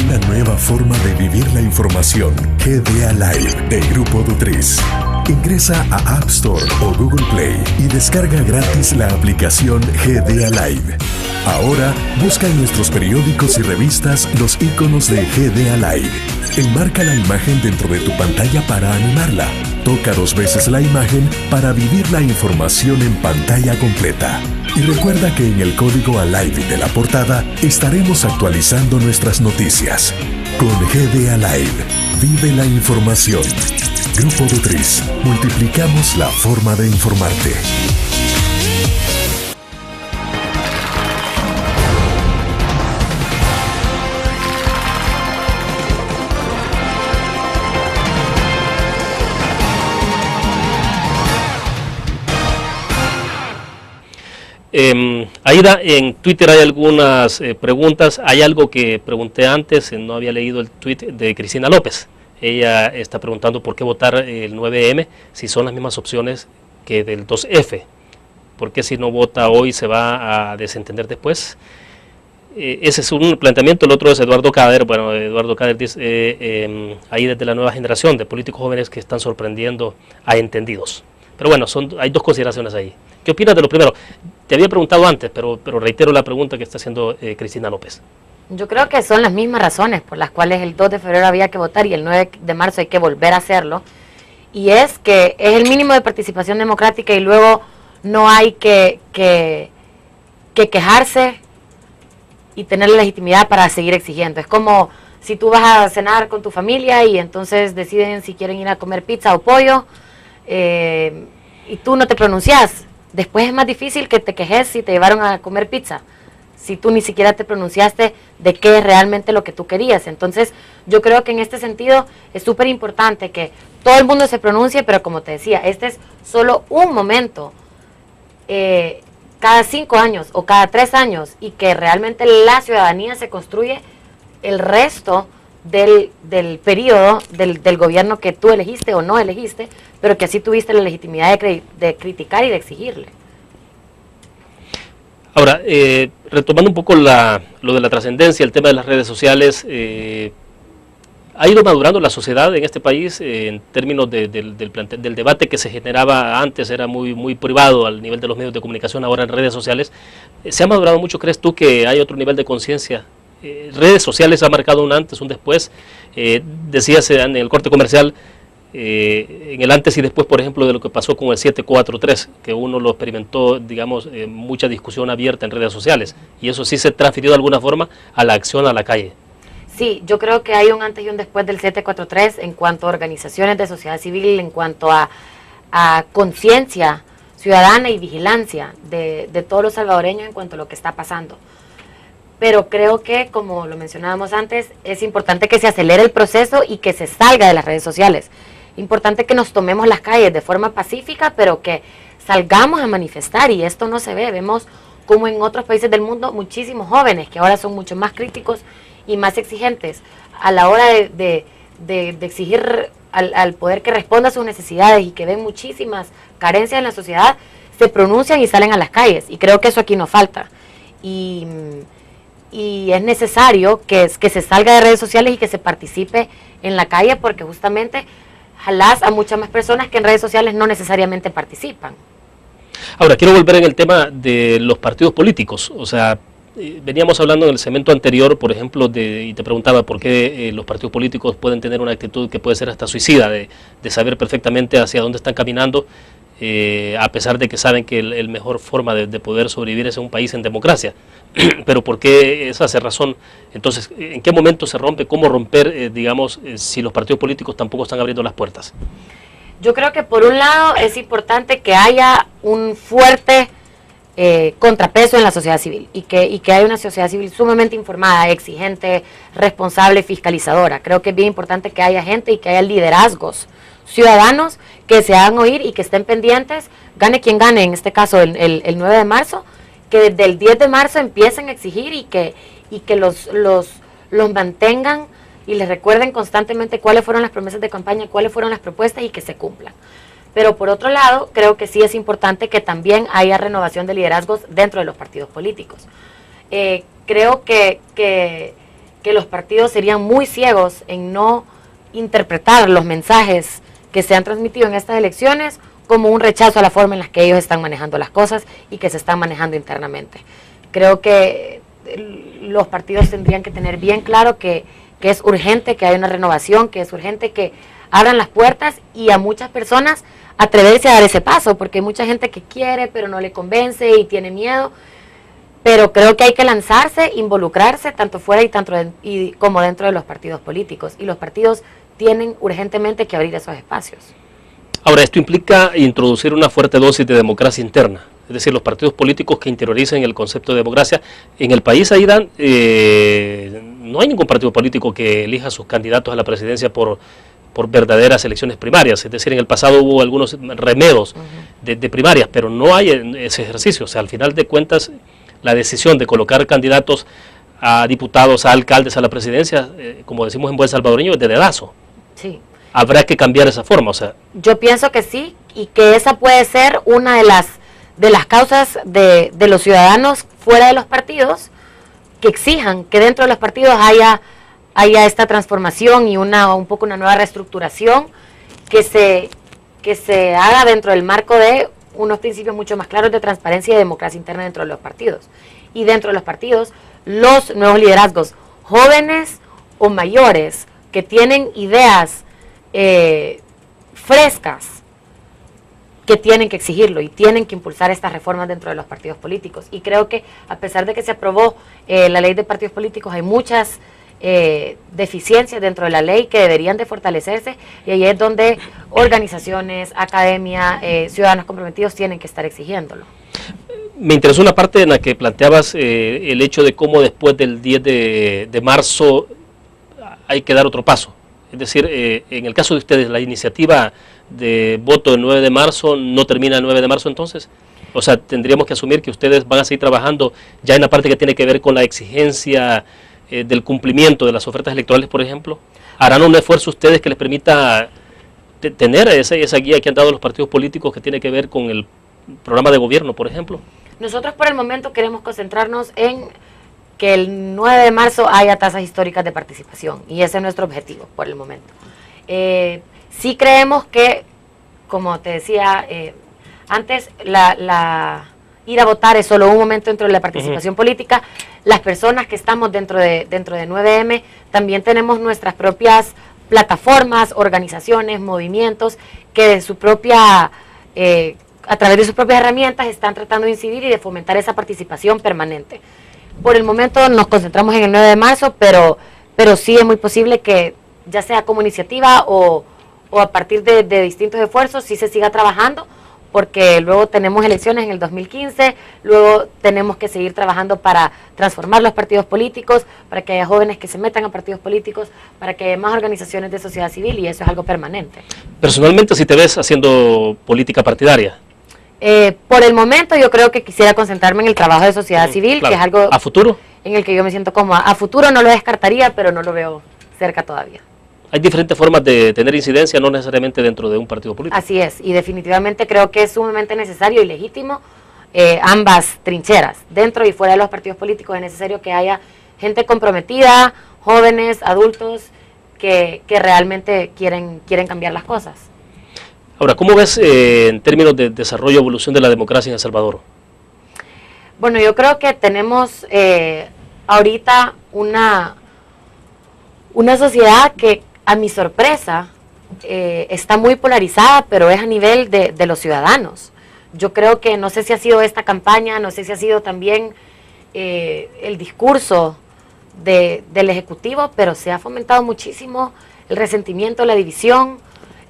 Una nueva forma de vivir la información. GDA Live de Grupo Dutriz. Ingresa a App Store o Google Play y descarga gratis la aplicación GDA Live. Ahora, busca en nuestros periódicos y revistas los iconos de GD Alive. Enmarca la imagen dentro de tu pantalla para animarla. Toca 2 veces la imagen para vivir la información en pantalla completa. Y recuerda que en el código Alive de la portada estaremos actualizando nuestras noticias. Con GD Alive, vive la información. Grupo Dutriz, multiplicamos la forma de informarte. Aida, en Twitter hay algunas preguntas. Hay algo que pregunté antes, no había leído el tweet de Cristina López. Ella está preguntando por qué votar el 9M si son las mismas opciones que del 2F. ¿Por qué si no vota hoy se va a desentender después? Ese es un planteamiento. El otro es Eduardo Cader. Bueno, Eduardo Cader dice ahí desde la nueva generación de políticos jóvenes que están sorprendiendo a entendidos. Pero bueno, hay 2 consideraciones ahí. ¿Qué opinas de lo primero? Te había preguntado antes, pero reitero la pregunta que está haciendo Cristina López. Yo creo que son las mismas razones por las cuales el 2 de febrero había que votar y el 9 de marzo hay que volver a hacerlo. Y es que es el mínimo de participación democrática y luego no hay que quejarse y tener la legitimidad para seguir exigiendo. Es como si tú vas a cenar con tu familia y entonces deciden si quieren ir a comer pizza o pollo y tú no te pronuncias. Después es más difícil que te quejes si te llevaron a comer pizza, si tú ni siquiera te pronunciaste de qué es realmente lo que tú querías. Entonces, yo creo que en este sentido es súper importante que todo el mundo se pronuncie, pero como te decía, este es solo un momento, cada 5 años o cada 3 años, y que realmente la ciudadanía se construye el resto del periodo del gobierno que tú elegiste o no elegiste, pero que así tuviste la legitimidad de criticar y de exigirle. Ahora, retomando un poco lo de la trascendencia, el tema de las redes sociales, ha ido madurando la sociedad en este país en términos del debate que se generaba antes, era muy privado al nivel de los medios de comunicación, ahora en redes sociales. ¿Se ha madurado mucho? ¿Crees tú que hay otro nivel de conciencia? Redes sociales ha marcado un antes, un después. Decías en el corte comercial, en el antes y después, por ejemplo, de lo que pasó con el 743, que uno lo experimentó, digamos, mucha discusión abierta en redes sociales, y eso sí se transfirió de alguna forma a la acción a la calle. Sí, yo creo que hay un antes y un después del 743 en cuanto a organizaciones de sociedad civil, en cuanto a conciencia ciudadana y vigilancia de todos los salvadoreños en cuanto a lo que está pasando. Pero creo que, como lo mencionábamos antes, es importante que se acelere el proceso y que se salga de las redes sociales. Importante que nos tomemos las calles de forma pacífica, pero que salgamos a manifestar, y esto no se ve. Vemos como en otros países del mundo muchísimos jóvenes que ahora son mucho más críticos y más exigentes a la hora de exigir al poder que responda a sus necesidades y que ven muchísimas carencias en la sociedad, se pronuncian y salen a las calles, y creo que eso aquí nos falta. Y es necesario que se salga de redes sociales y que se participe en la calle, porque justamente jalás a muchas más personas que en redes sociales no necesariamente participan. Ahora, quiero volver en el tema de los partidos políticos. O sea, veníamos hablando en el segmento anterior, por ejemplo, y te preguntaba por qué los partidos políticos pueden tener una actitud que puede ser hasta suicida, de saber perfectamente hacia dónde están caminando, a pesar de que saben que la mejor forma de poder sobrevivir es en un país en democracia. Pero ¿por qué esa cerrazón? Entonces, ¿en qué momento se rompe? ¿Cómo romper, digamos, si los partidos políticos tampoco están abriendo las puertas? Yo creo que por un lado es importante que haya un fuerte contrapeso en la sociedad civil y que haya una sociedad civil sumamente informada, exigente, responsable, fiscalizadora. Creo que es bien importante que haya gente y que haya liderazgos ciudadanos que se hagan oír y que estén pendientes, gane quien gane, en este caso el 9 de marzo, que desde el 10 de marzo empiecen a exigir y que los mantengan y les recuerden constantemente cuáles fueron las promesas de campaña, cuáles fueron las propuestas y que se cumplan. Pero por otro lado, creo que sí es importante que también haya renovación de liderazgos dentro de los partidos políticos. Creo que los partidos serían muy ciegos en no interpretar los mensajes que se han transmitido en estas elecciones como un rechazo a la forma en la que ellos están manejando las cosas y que se están manejando internamente. Creo que los partidos tendrían que tener bien claro que es urgente que haya una renovación, que es urgente que abran las puertas y a muchas personas atreverse a dar ese paso, porque hay mucha gente que quiere pero no le convence y tiene miedo, pero creo que hay que lanzarse, involucrarse tanto fuera como dentro de los partidos políticos, y los partidos tienen urgentemente que abrir esos espacios. Ahora, esto implica introducir una fuerte dosis de democracia interna, es decir, los partidos políticos que interioricen el concepto de democracia. En el país, Aidán, no hay ningún partido político que elija a sus candidatos a la presidencia por verdaderas elecciones primarias, es decir, en el pasado hubo algunos remedos de primarias, pero no hay ese ejercicio. O sea, al final de cuentas, la decisión de colocar candidatos a diputados, a alcaldes, a la presidencia, como decimos en buen salvadoreño, es de dedazo. Sí. Habrá que cambiar esa forma, o sea. Yo pienso que sí, y que esa puede ser una de las causas de los ciudadanos fuera de los partidos, que exijan que dentro de los partidos haya esta transformación y un poco una nueva reestructuración que se haga dentro del marco de unos principios mucho más claros de transparencia y democracia interna dentro de los partidos. Y dentro de los partidos, los nuevos liderazgos, jóvenes o mayores, que tienen ideas frescas, que tienen que exigirlo y tienen que impulsar estas reformas dentro de los partidos políticos. Y creo que a pesar de que se aprobó la ley de partidos políticos, hay muchas deficiencias dentro de la ley que deberían de fortalecerse, y ahí es donde organizaciones, academia, ciudadanos comprometidos tienen que estar exigiéndolo. Me interesó una parte en la que planteabas el hecho de cómo después del 10 de marzo hay que dar otro paso. Es decir, en el caso de ustedes, la iniciativa de voto del 9 de marzo no termina el 9 de marzo entonces. O sea, tendríamos que asumir que ustedes van a seguir trabajando ya en la parte que tiene que ver con la exigencia del cumplimiento de las ofertas electorales, por ejemplo. ¿Harán un esfuerzo ustedes que les permita tener esa guía que han dado los partidos políticos que tiene que ver con el programa de gobierno, por ejemplo? Nosotros por el momento queremos concentrarnos en que el 9 de marzo haya tasas históricas de participación, y ese es nuestro objetivo por el momento. Sí creemos que, como te decía, antes ir a votar es solo un momento dentro de la participación política. Las personas que estamos dentro de 9M también tenemos nuestras propias plataformas, organizaciones, movimientos que de su propia, a través de sus propias herramientas están tratando de incidir y de fomentar esa participación permanente. Por el momento nos concentramos en el 9 de marzo, pero sí es muy posible que ya sea como iniciativa o a partir de distintos esfuerzos sí se siga trabajando, porque luego tenemos elecciones en el 2015, luego tenemos que seguir trabajando para transformar los partidos políticos, para que haya jóvenes que se metan a partidos políticos, para que haya más organizaciones de sociedad civil, y eso es algo permanente. Personalmente, si te ves haciendo política partidaria. Por el momento yo creo que quisiera concentrarme en el trabajo de sociedad civil, claro. Que es algo ¿A futuro? En el que yo me siento cómoda. A futuro no lo descartaría, pero no lo veo cerca todavía. Hay diferentes formas de tener incidencia, no necesariamente dentro de un partido político. Así es, y definitivamente creo que es sumamente necesario y legítimo ambas trincheras. Dentro y fuera de los partidos políticos es necesario que haya gente comprometida, jóvenes, adultos, que realmente quieren cambiar las cosas. Ahora, ¿cómo ves en términos de desarrollo y evolución de la democracia en El Salvador? Bueno, yo creo que tenemos ahorita una sociedad que, a mi sorpresa, está muy polarizada, pero es a nivel de los ciudadanos. Yo creo que, no sé si ha sido esta campaña, no sé si ha sido también el discurso del Ejecutivo, pero se ha fomentado muchísimo el resentimiento, la división.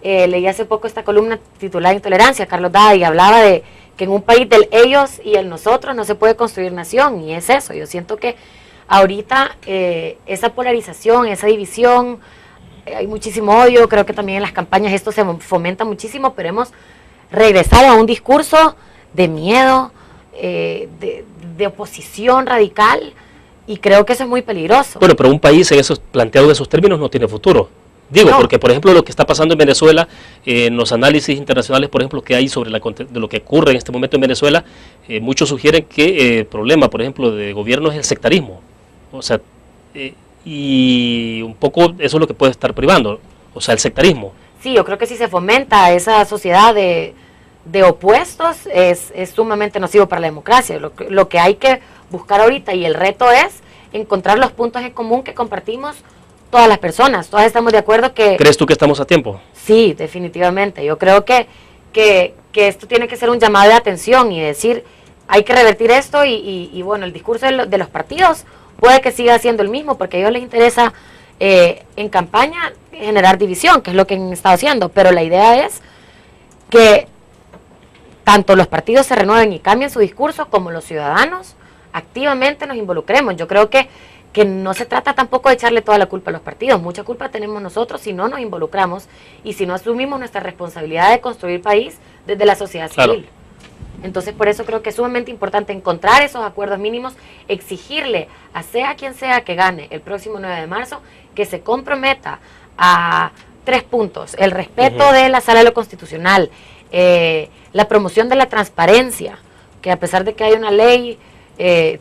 Leí hace poco esta columna titulada Intolerancia, Carlos Dada, y hablaba de que en un país del ellos y el nosotros no se puede construir nación, y es eso. Yo siento que ahorita esa polarización, esa división, hay muchísimo odio. Creo que también en las campañas esto se fomenta muchísimo, pero hemos regresado a un discurso de miedo, de oposición radical, y creo que eso es muy peligroso. Bueno, pero un país planteado en esos términos no tiene futuro. Digo, no. Porque por ejemplo lo que está pasando en Venezuela, en los análisis internacionales, por ejemplo, que hay sobre de lo que ocurre en este momento en Venezuela, muchos sugieren que el problema, por ejemplo, de gobierno es el sectarismo. O sea, y un poco eso es lo que puede estar privando, o sea, el sectarismo. Sí, yo creo que si se fomenta esa sociedad de opuestos es sumamente nocivo para la democracia. Lo que hay que buscar ahorita, y el reto es encontrar los puntos en común que compartimos todas las personas. Todas estamos de acuerdo que... ¿Crees tú que estamos a tiempo? Sí, definitivamente. Yo creo que esto tiene que ser un llamado de atención y decir, hay que revertir esto y bueno, el discurso de los partidos puede que siga siendo el mismo, porque a ellos les interesa en campaña generar división, que es lo que han estado haciendo, pero la idea es que tanto los partidos se renueven y cambien su discurso, como los ciudadanos activamente nos involucremos. Yo creo que no se trata tampoco de echarle toda la culpa a los partidos, mucha culpa tenemos nosotros si no nos involucramos y si no asumimos nuestra responsabilidad de construir país desde la sociedad civil. Claro. Entonces, por eso creo que es sumamente importante encontrar esos acuerdos mínimos, exigirle a sea quien sea que gane el próximo 9 de marzo, que se comprometa a 3 puntos: el respeto de la Sala de lo Constitucional, la promoción de la transparencia, que a pesar de que hay una ley,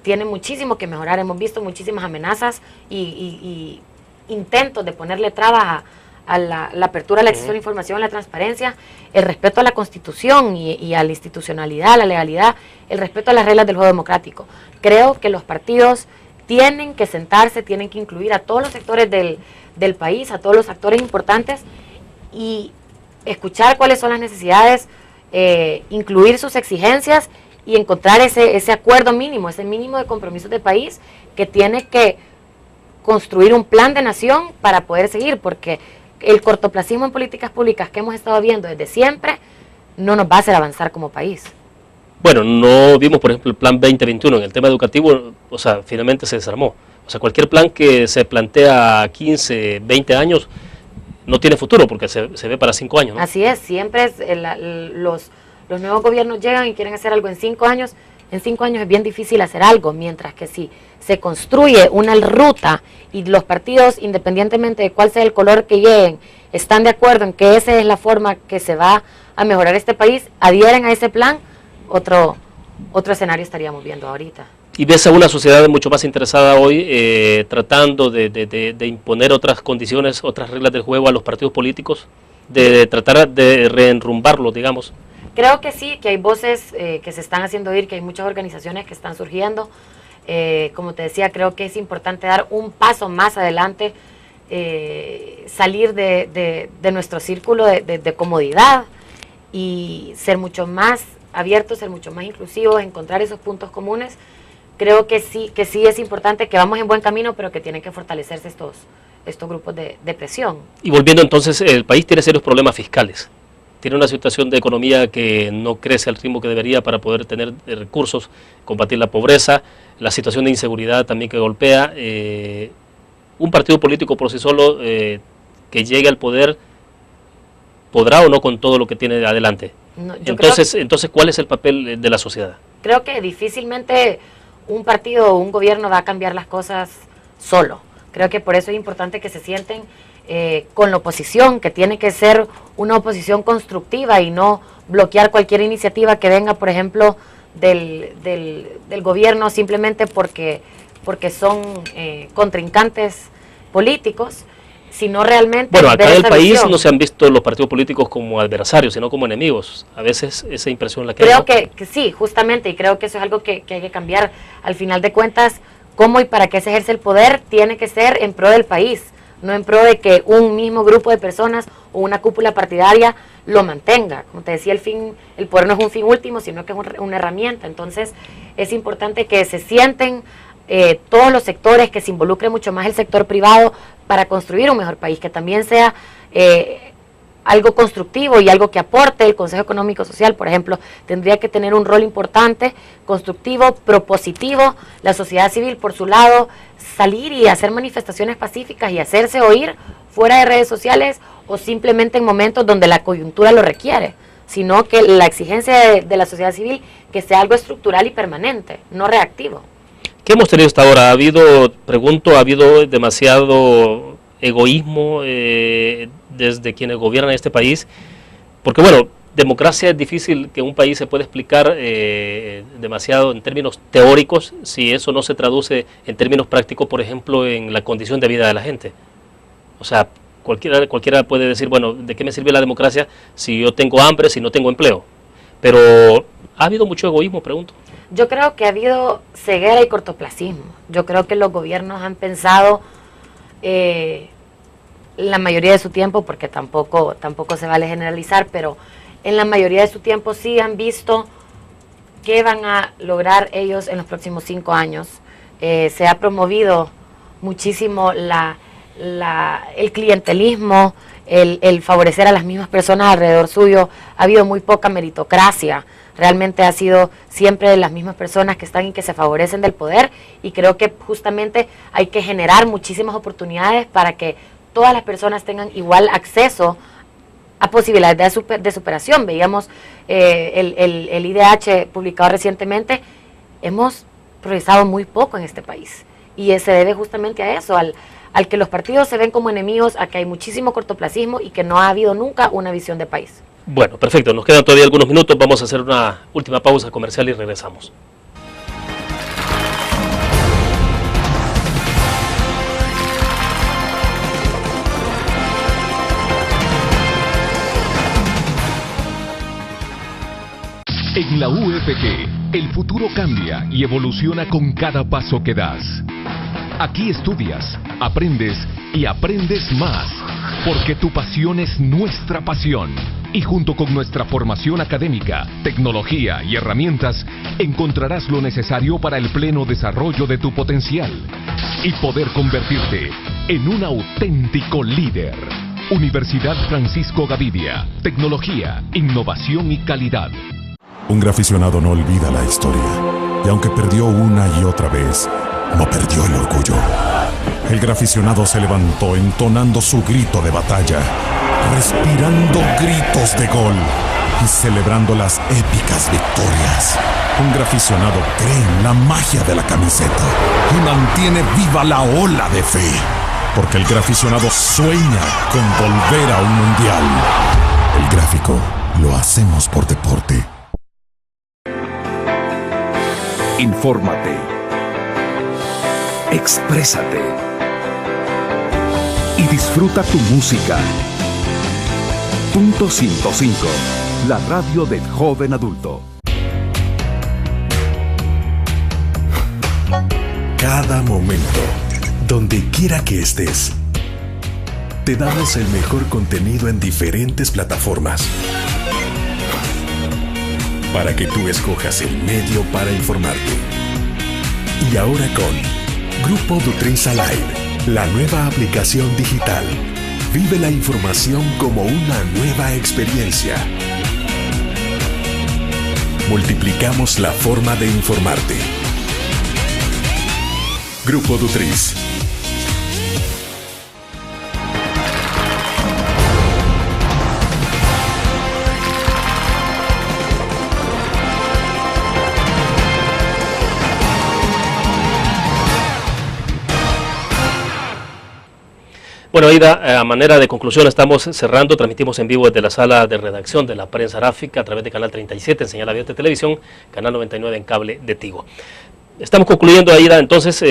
tiene muchísimo que mejorar. Hemos visto muchísimas amenazas y intentos de ponerle trabas a la apertura al acceso a la información, a la transparencia, el respeto a la Constitución y a la institucionalidad, a la legalidad, el respeto a las reglas del juego democrático. Creo que los partidos tienen que sentarse, tienen que incluir a todos los sectores del país, a todos los actores importantes, y escuchar cuáles son las necesidades, incluir sus exigencias y encontrar ese acuerdo mínimo, ese mínimo de compromisos de país que tiene que construir un plan de nación para poder seguir, porque el cortoplacismo en políticas públicas que hemos estado viendo desde siempre no nos va a hacer avanzar como país. Bueno, no vimos, por ejemplo, el plan 2021 en el tema educativo, o sea, finalmente se desarmó. O sea, cualquier plan que se plantea a 15, 20 años no tiene futuro, porque se ve para 5 años, ¿no? Así es, siempre es, los nuevos gobiernos llegan y quieren hacer algo en 5 años. En 5 años es bien difícil hacer algo, mientras que si se construye una ruta y los partidos, independientemente de cuál sea el color que lleguen, están de acuerdo en que esa es la forma que se va a mejorar este país, adhieren a ese plan, otro escenario estaríamos viendo ahorita. ¿Y ves a una sociedad mucho más interesada hoy tratando de imponer otras condiciones, otras reglas del juego a los partidos políticos, de tratar de reenrumbarlo, digamos? Creo que sí, que hay voces que se están haciendo oír, que hay muchas organizaciones que están surgiendo. Como te decía, creo que es importante dar un paso más adelante, salir de nuestro círculo de comodidad y ser mucho más abiertos, ser mucho más inclusivos, encontrar esos puntos comunes. Creo que sí es importante, que vamos en buen camino, pero que tienen que fortalecerse estos grupos de presión. Y volviendo entonces, el país tiene serios problemas fiscales. Tiene una situación de economía que no crece al ritmo que debería para poder tener recursos, combatir la pobreza, la situación de inseguridad también que golpea. Un partido político por sí solo que llegue al poder, ¿podrá o no con todo lo que tiene adelante? No, entonces, ¿cuál es el papel de la sociedad? Creo que difícilmente un partido o un gobierno va a cambiar las cosas solo. Creo que por eso es importante que se sienten con la oposición, que tiene que ser una oposición constructiva y no bloquear cualquier iniciativa que venga, por ejemplo, del gobierno simplemente porque son contrincantes políticos, sino realmente... Bueno, acá en el país no se han visto los partidos políticos como adversarios, sino como enemigos. A veces esa impresión la creo que sí, justamente, y creo que eso es algo que hay que cambiar. Al final de cuentas, cómo y para qué se ejerce el poder tiene que ser en pro del país, no en pro de que un mismo grupo de personas o una cúpula partidaria lo mantenga. Como te decía, el poder no es un fin último, sino que es una herramienta. Entonces, es importante que se sienten todos los sectores, que se involucre mucho más el sector privado para construir un mejor país, que también sea algo constructivo y algo que aporte. El Consejo Económico Social, por ejemplo, tendría que tener un rol importante, constructivo, propositivo. La sociedad civil, por su lado, salir y hacer manifestaciones pacíficas y hacerse oír fuera de redes sociales o simplemente en momentos donde la coyuntura lo requiere, sino que la exigencia de la sociedad civil que sea algo estructural y permanente, no reactivo. ¿Qué hemos tenido hasta ahora? ¿Ha habido demasiado egoísmo desde quienes gobiernan este país? Porque bueno, democracia es difícil que un país se pueda explicar demasiado en términos teóricos si eso no se traduce en términos prácticos, por ejemplo, en la condición de vida de la gente. O sea, cualquiera puede decir, bueno, ¿de qué me sirve la democracia si yo tengo hambre, si no tengo empleo? Pero ¿ha habido mucho egoísmo, pregunto? Yo creo que ha habido ceguera y cortoplacismo. Yo creo que los gobiernos han pensado la mayoría de su tiempo, porque tampoco se vale generalizar, pero en la mayoría de su tiempo sí han visto qué van a lograr ellos en los próximos 5 años. Se ha promovido muchísimo el clientelismo, el favorecer a las mismas personas alrededor suyo. Ha habido muy poca meritocracia. Realmente ha sido siempre las mismas personas que están y que se favorecen del poder, y creo que justamente hay que generar muchísimas oportunidades para que todas las personas tengan igual acceso a posibilidades de superación. Veíamos el IDH publicado recientemente, hemos progresado muy poco en este país, y se debe justamente a eso, al que los partidos se ven como enemigos, a que hay muchísimo cortoplacismo y que no ha habido nunca una visión de país. Bueno, perfecto, nos quedan todavía algunos minutos, vamos a hacer una última pausa comercial y regresamos. En la UFG, el futuro cambia y evoluciona con cada paso que das. Aquí estudias, aprendes y aprendes más, porque tu pasión es nuestra pasión. Y junto con nuestra formación académica, tecnología y herramientas, encontrarás lo necesario para el pleno desarrollo de tu potencial y poder convertirte en un auténtico líder. Universidad Francisco Gavidia, tecnología, innovación y calidad. Un graficionado no olvida la historia, y aunque perdió una y otra vez, no perdió el orgullo. El graficionado se levantó entonando su grito de batalla, respirando gritos de gol y celebrando las épicas victorias. Un graficionado cree en la magia de la camiseta y mantiene viva la ola de fe, porque el graficionado sueña con volver a un mundial. El gráfico lo hacemos por deporte. Infórmate. Exprésate. Y disfruta tu música. Punto 105. La radio del joven adulto. Cada momento, donde quiera que estés, te damos el mejor contenido en diferentes plataformas, para que tú escojas el medio para informarte. Y ahora con Grupo Dutrisa Live, la nueva aplicación digital. Vive la información como una nueva experiencia. Multiplicamos la forma de informarte. Grupo Dutris. Bueno, Aida, a manera de conclusión estamos cerrando, transmitimos en vivo desde la sala de redacción de la prensa gráfica a través de Canal 37 en señal abierta de televisión, Canal 99 en cable de Tigo. Estamos concluyendo, Aida, entonces,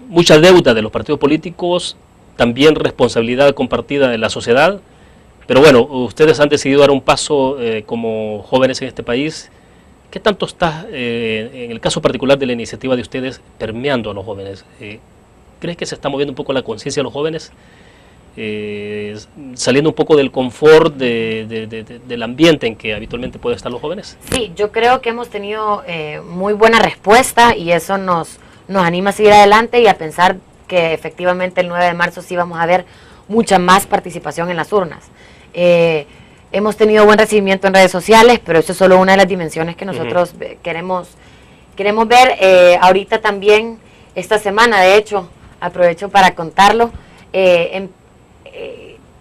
mucha deuda de los partidos políticos, también responsabilidad compartida de la sociedad, pero bueno, ustedes han decidido dar un paso como jóvenes en este país. ¿Qué tanto está, en el caso particular de la iniciativa de ustedes, permeando a los jóvenes? ¿Crees que se está moviendo un poco la conciencia de los jóvenes? Saliendo un poco del confort del ambiente en que habitualmente pueden estar los jóvenes. Sí, yo creo que hemos tenido muy buena respuesta, y eso nos anima a seguir adelante y a pensar que efectivamente el 9 de marzo sí vamos a ver mucha más participación en las urnas. Hemos tenido buen recibimiento en redes sociales, pero eso es solo una de las dimensiones que nosotros queremos ver. Ahorita también, esta semana, de hecho, aprovecho para contarlo,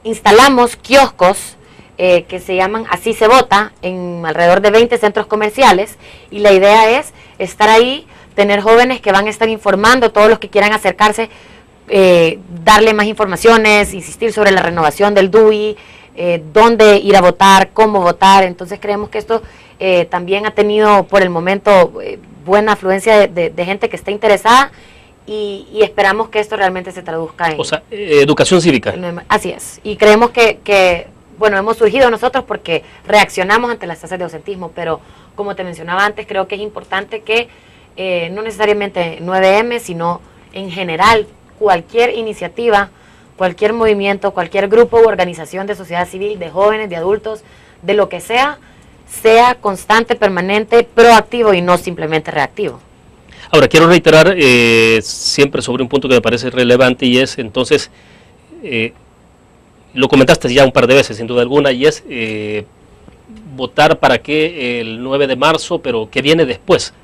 instalamos kioscos que se llaman Así se vota en alrededor de 20 centros comerciales, y la idea es estar ahí, tener jóvenes que van a estar informando, todos los que quieran acercarse, darle más informaciones, insistir sobre la renovación del DUI, dónde ir a votar, cómo votar. Entonces creemos que esto también ha tenido por el momento buena afluencia de gente que está interesada, y esperamos que esto realmente se traduzca en... O sea, educación cívica. Así es, y creemos que bueno, hemos surgido nosotros porque reaccionamos ante las tasas de ausentismo, pero como te mencionaba antes, creo que es importante que no necesariamente 9M, sino en general cualquier iniciativa, cualquier movimiento, cualquier grupo u organización de sociedad civil, de jóvenes, de adultos, de lo que sea constante, permanente, proactivo y no simplemente reactivo. Ahora, quiero reiterar siempre sobre un punto que me parece relevante, y es entonces, lo comentaste ya un par de veces sin duda alguna, y es votar para que el 9 de marzo, pero que viene después.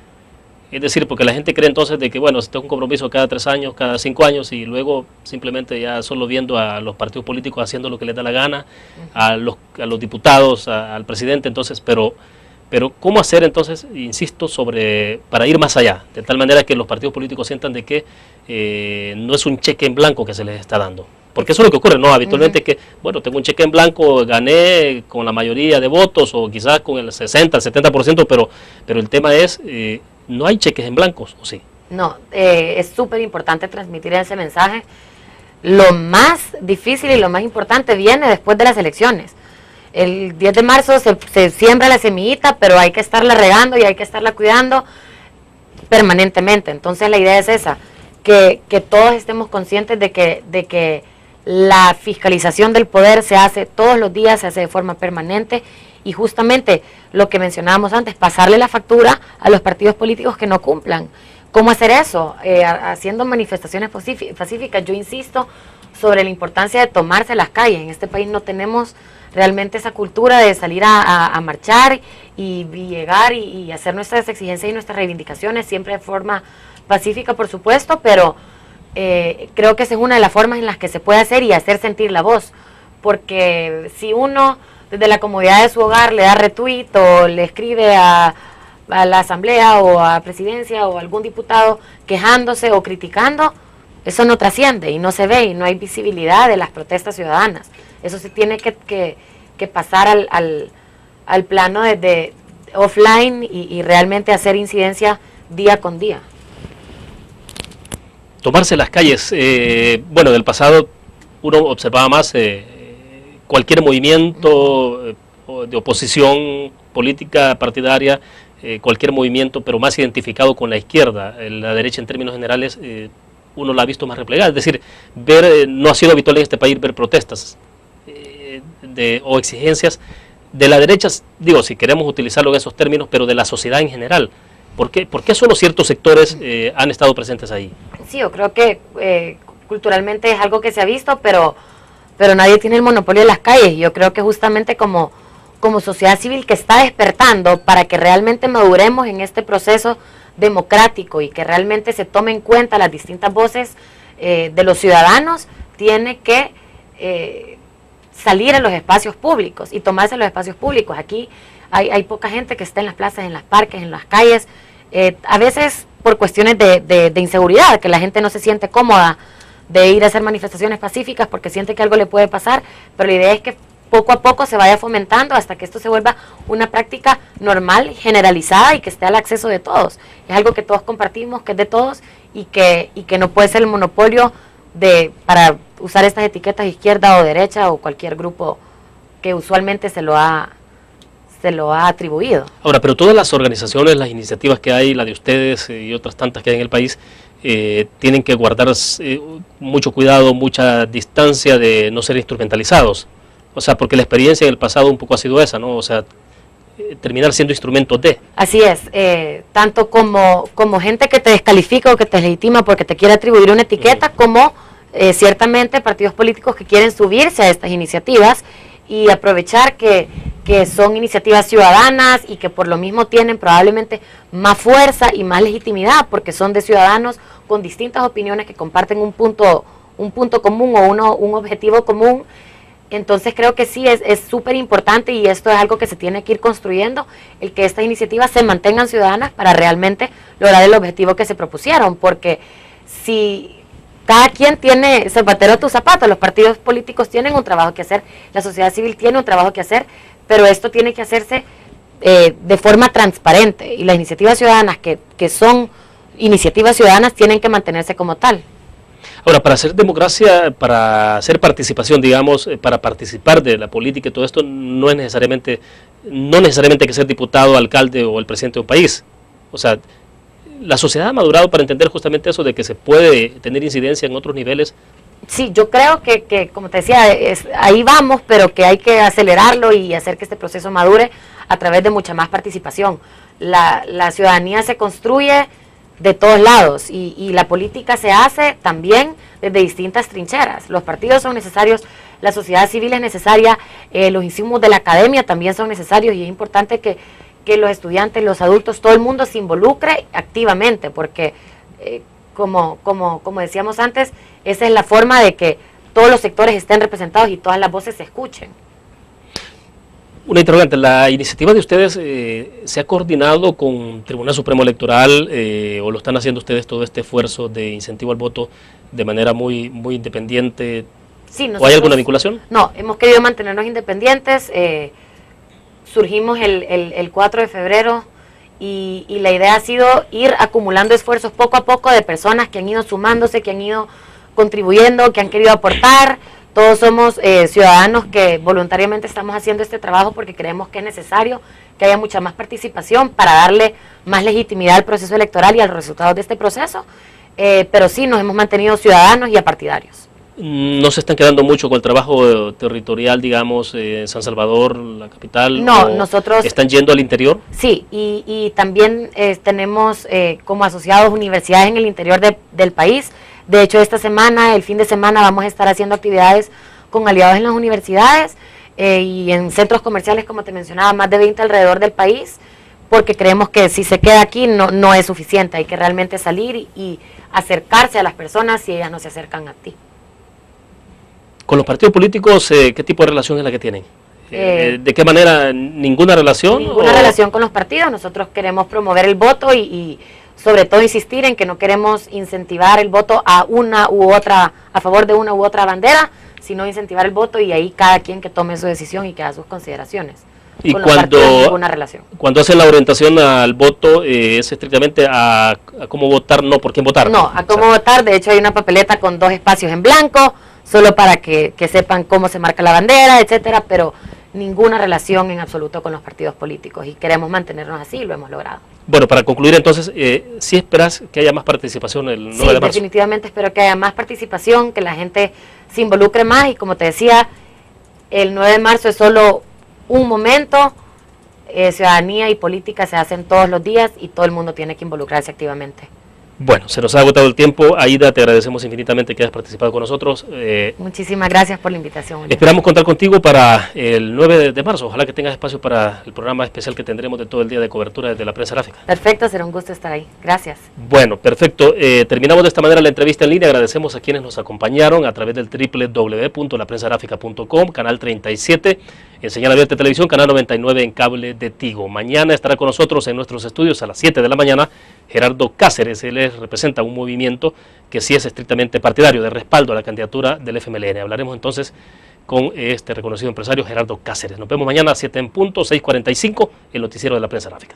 Es decir, porque la gente cree entonces de que, bueno, este es un compromiso cada 3 años, cada 5 años, y luego simplemente ya solo viendo a los partidos políticos haciendo lo que les da la gana, a los diputados, al presidente, entonces, pero ¿cómo hacer entonces, insisto, para ir más allá? De tal manera que los partidos políticos sientan de que no es un cheque en blanco que se les está dando. Porque eso es lo que ocurre, ¿no? Habitualmente que, bueno, tengo un cheque en blanco, gané con la mayoría de votos, o quizás con el 60, el 70%, pero el tema es... no hay cheques en blancos, ¿o sí? No, es súper importante transmitir ese mensaje. Lo más difícil y lo más importante viene después de las elecciones. El 10 de marzo se siembra la semillita, pero hay que estarla regando y hay que estarla cuidando permanentemente. Entonces la idea es esa, que todos estemos conscientes de que la fiscalización del poder se hace todos los días, se hace de forma permanente. Y justamente lo que mencionábamos antes, pasarle la factura a los partidos políticos que no cumplan. ¿Cómo hacer eso? Haciendo manifestaciones pacíficas. Yo insisto sobre la importancia de tomarse las calles. En este país no tenemos realmente esa cultura de salir a marchar y llegar y hacer nuestras exigencias y nuestras reivindicaciones, siempre de forma pacífica, por supuesto, pero creo que esa es una de las formas en las que se puede hacer y hacer sentir la voz. Porque si uno... desde la comodidad de su hogar le da retweet o le escribe a la asamblea o a presidencia o a algún diputado quejándose o criticando, eso no trasciende y no se ve y no hay visibilidad de las protestas ciudadanas. Eso se tiene que pasar al plano de offline y realmente hacer incidencia día con día. Tomarse las calles, bueno, del pasado uno observaba más... cualquier movimiento de oposición política partidaria, cualquier movimiento, pero más identificado con la izquierda, la derecha en términos generales, uno la ha visto más replegada. Es decir, no ha sido habitual en este país ver protestas o exigencias de la derecha, digo, si queremos utilizarlo en esos términos, pero de la sociedad en general. ¿Por qué solo ciertos sectores han estado presentes ahí? Sí, yo creo que culturalmente es algo que se ha visto, pero nadie tiene el monopolio de las calles. Yo creo que justamente como sociedad civil que está despertando para que realmente maduremos en este proceso democrático y que realmente se tomen en cuenta las distintas voces de los ciudadanos, tiene que salir a los espacios públicos y tomarse los espacios públicos. Aquí hay poca gente que está en las plazas, en los parques, en las calles, a veces por cuestiones de inseguridad, que la gente no se siente cómoda de ir a hacer manifestaciones pacíficas porque siente que algo le puede pasar, pero la idea es que poco a poco se vaya fomentando hasta que esto se vuelva una práctica normal, generalizada y que esté al acceso de todos. Es algo que todos compartimos, que es de todos y que no puede ser el monopolio para usar estas etiquetas izquierda o derecha o cualquier grupo que usualmente se lo ha atribuido. Ahora, pero todas las organizaciones, las iniciativas que hay, la de ustedes y otras tantas que hay en el país, tienen que guardar mucho cuidado, mucha distancia de no ser instrumentalizados. O sea, porque la experiencia en el pasado un poco ha sido esa, ¿no? O sea, terminar siendo instrumentos de. Así es, tanto como gente que te descalifica o que te legitima porque te quiere atribuir una etiqueta, como ciertamente partidos políticos que quieren subirse a estas iniciativas y aprovechar que son iniciativas ciudadanas y que por lo mismo tienen probablemente más fuerza y más legitimidad porque son de ciudadanos con distintas opiniones que comparten un punto común o un objetivo común. Entonces creo que sí, es súper importante y esto es algo que se tiene que ir construyendo, el que estas iniciativas se mantengan ciudadanas para realmente lograr el objetivo que se propusieron, porque si cada quien tiene zapatero a tus zapatos, los partidos políticos tienen un trabajo que hacer, la sociedad civil tiene un trabajo que hacer, pero esto tiene que hacerse de forma transparente y las iniciativas ciudadanas que son iniciativas ciudadanas tienen que mantenerse como tal. Ahora, para hacer democracia, para hacer participación, digamos, para participar de la política y todo esto, no necesariamente hay que ser diputado, alcalde o el presidente de un país. O sea, la sociedad ha madurado para entender justamente eso de que se puede tener incidencia en otros niveles. Sí, yo creo que como te decía, ahí vamos, pero que hay que acelerarlo y hacer que este proceso madure a través de mucha más participación. La ciudadanía se construye de todos lados y la política se hace también desde distintas trincheras. Los partidos son necesarios, la sociedad civil es necesaria, los insumos de la academia también son necesarios y es importante que los estudiantes, los adultos, todo el mundo se involucre activamente, porque como decíamos antes, esa es la forma de que todos los sectores estén representados y todas las voces se escuchen. Una interrogante, ¿la iniciativa de ustedes se ha coordinado con Tribunal Supremo Electoral o lo están haciendo ustedes todo este esfuerzo de incentivo al voto de manera muy independiente? Sí, nosotros, ¿o hay alguna vinculación? No, hemos querido mantenernos independientes, surgimos el 4 de febrero y la idea ha sido ir acumulando esfuerzos poco a poco de personas que han ido sumándose, que han ido contribuyendo, que han querido aportar. Todos somos ciudadanos que voluntariamente estamos haciendo este trabajo porque creemos que es necesario que haya mucha más participación para darle más legitimidad al proceso electoral y a los resultados de este proceso, pero sí nos hemos mantenido ciudadanos y apartidarios. ¿No se están quedando mucho con el trabajo territorial, digamos, en San Salvador, la capital? No, nosotros... ¿Están yendo al interior? Sí, y también tenemos como asociados universidades en el interior del país. De hecho, esta semana, el fin de semana, vamos a estar haciendo actividades con aliados en las universidades y en centros comerciales, como te mencionaba, más de 20 alrededor del país, porque creemos que si se queda aquí no es suficiente, hay que realmente salir y acercarse a las personas si ellas no se acercan a ti. ¿Con los partidos políticos qué tipo de relación es la que tienen? ¿De qué manera? ¿Ninguna relación? Ninguna relación con los partidos. Nosotros queremos promover el voto y sobre todo insistir en que no queremos incentivar el voto a una u otra, a favor de una u otra bandera, sino incentivar el voto y ahí cada quien que tome su decisión y que haga sus consideraciones. Y con los partidos, ninguna relación. Cuando hacen la orientación al voto, es estrictamente a cómo votar, no por quién votar. No, a cómo votar. De hecho hay una papeleta con 2 espacios en blanco, solo para que sepan cómo se marca la bandera, etcétera, pero ninguna relación en absoluto con los partidos políticos y queremos mantenernos así y lo hemos logrado. Bueno, para concluir entonces, ¿sí esperas que haya más participación el 9 de marzo? Sí, definitivamente espero que haya más participación, que la gente se involucre más y como te decía, el 9 de marzo es solo un momento, ciudadanía y política se hacen todos los días y todo el mundo tiene que involucrarse activamente. Bueno, se nos ha agotado el tiempo. Aida, te agradecemos infinitamente que hayas participado con nosotros. Muchísimas gracias por la invitación. Esperamos contar contigo para el 9 de marzo. Ojalá que tengas espacio para el programa especial que tendremos de todo el día de cobertura desde la prensa gráfica. Perfecto, será un gusto estar ahí. Gracias. Bueno, perfecto. Terminamos de esta manera la entrevista en línea. Agradecemos a quienes nos acompañaron a través del www.laprensagráfica.com, canal 37, en señal abierta de televisión, canal 99 en cable de Tigo. Mañana estará con nosotros en nuestros estudios a las 7 de la mañana Gerardo Cáceres. Él representa un movimiento que sí es estrictamente partidario, de respaldo a la candidatura del FMLN. Hablaremos entonces con este reconocido empresario Gerardo Cáceres. Nos vemos mañana a 7 en punto, 6:45, el noticiero de la prensa gráfica.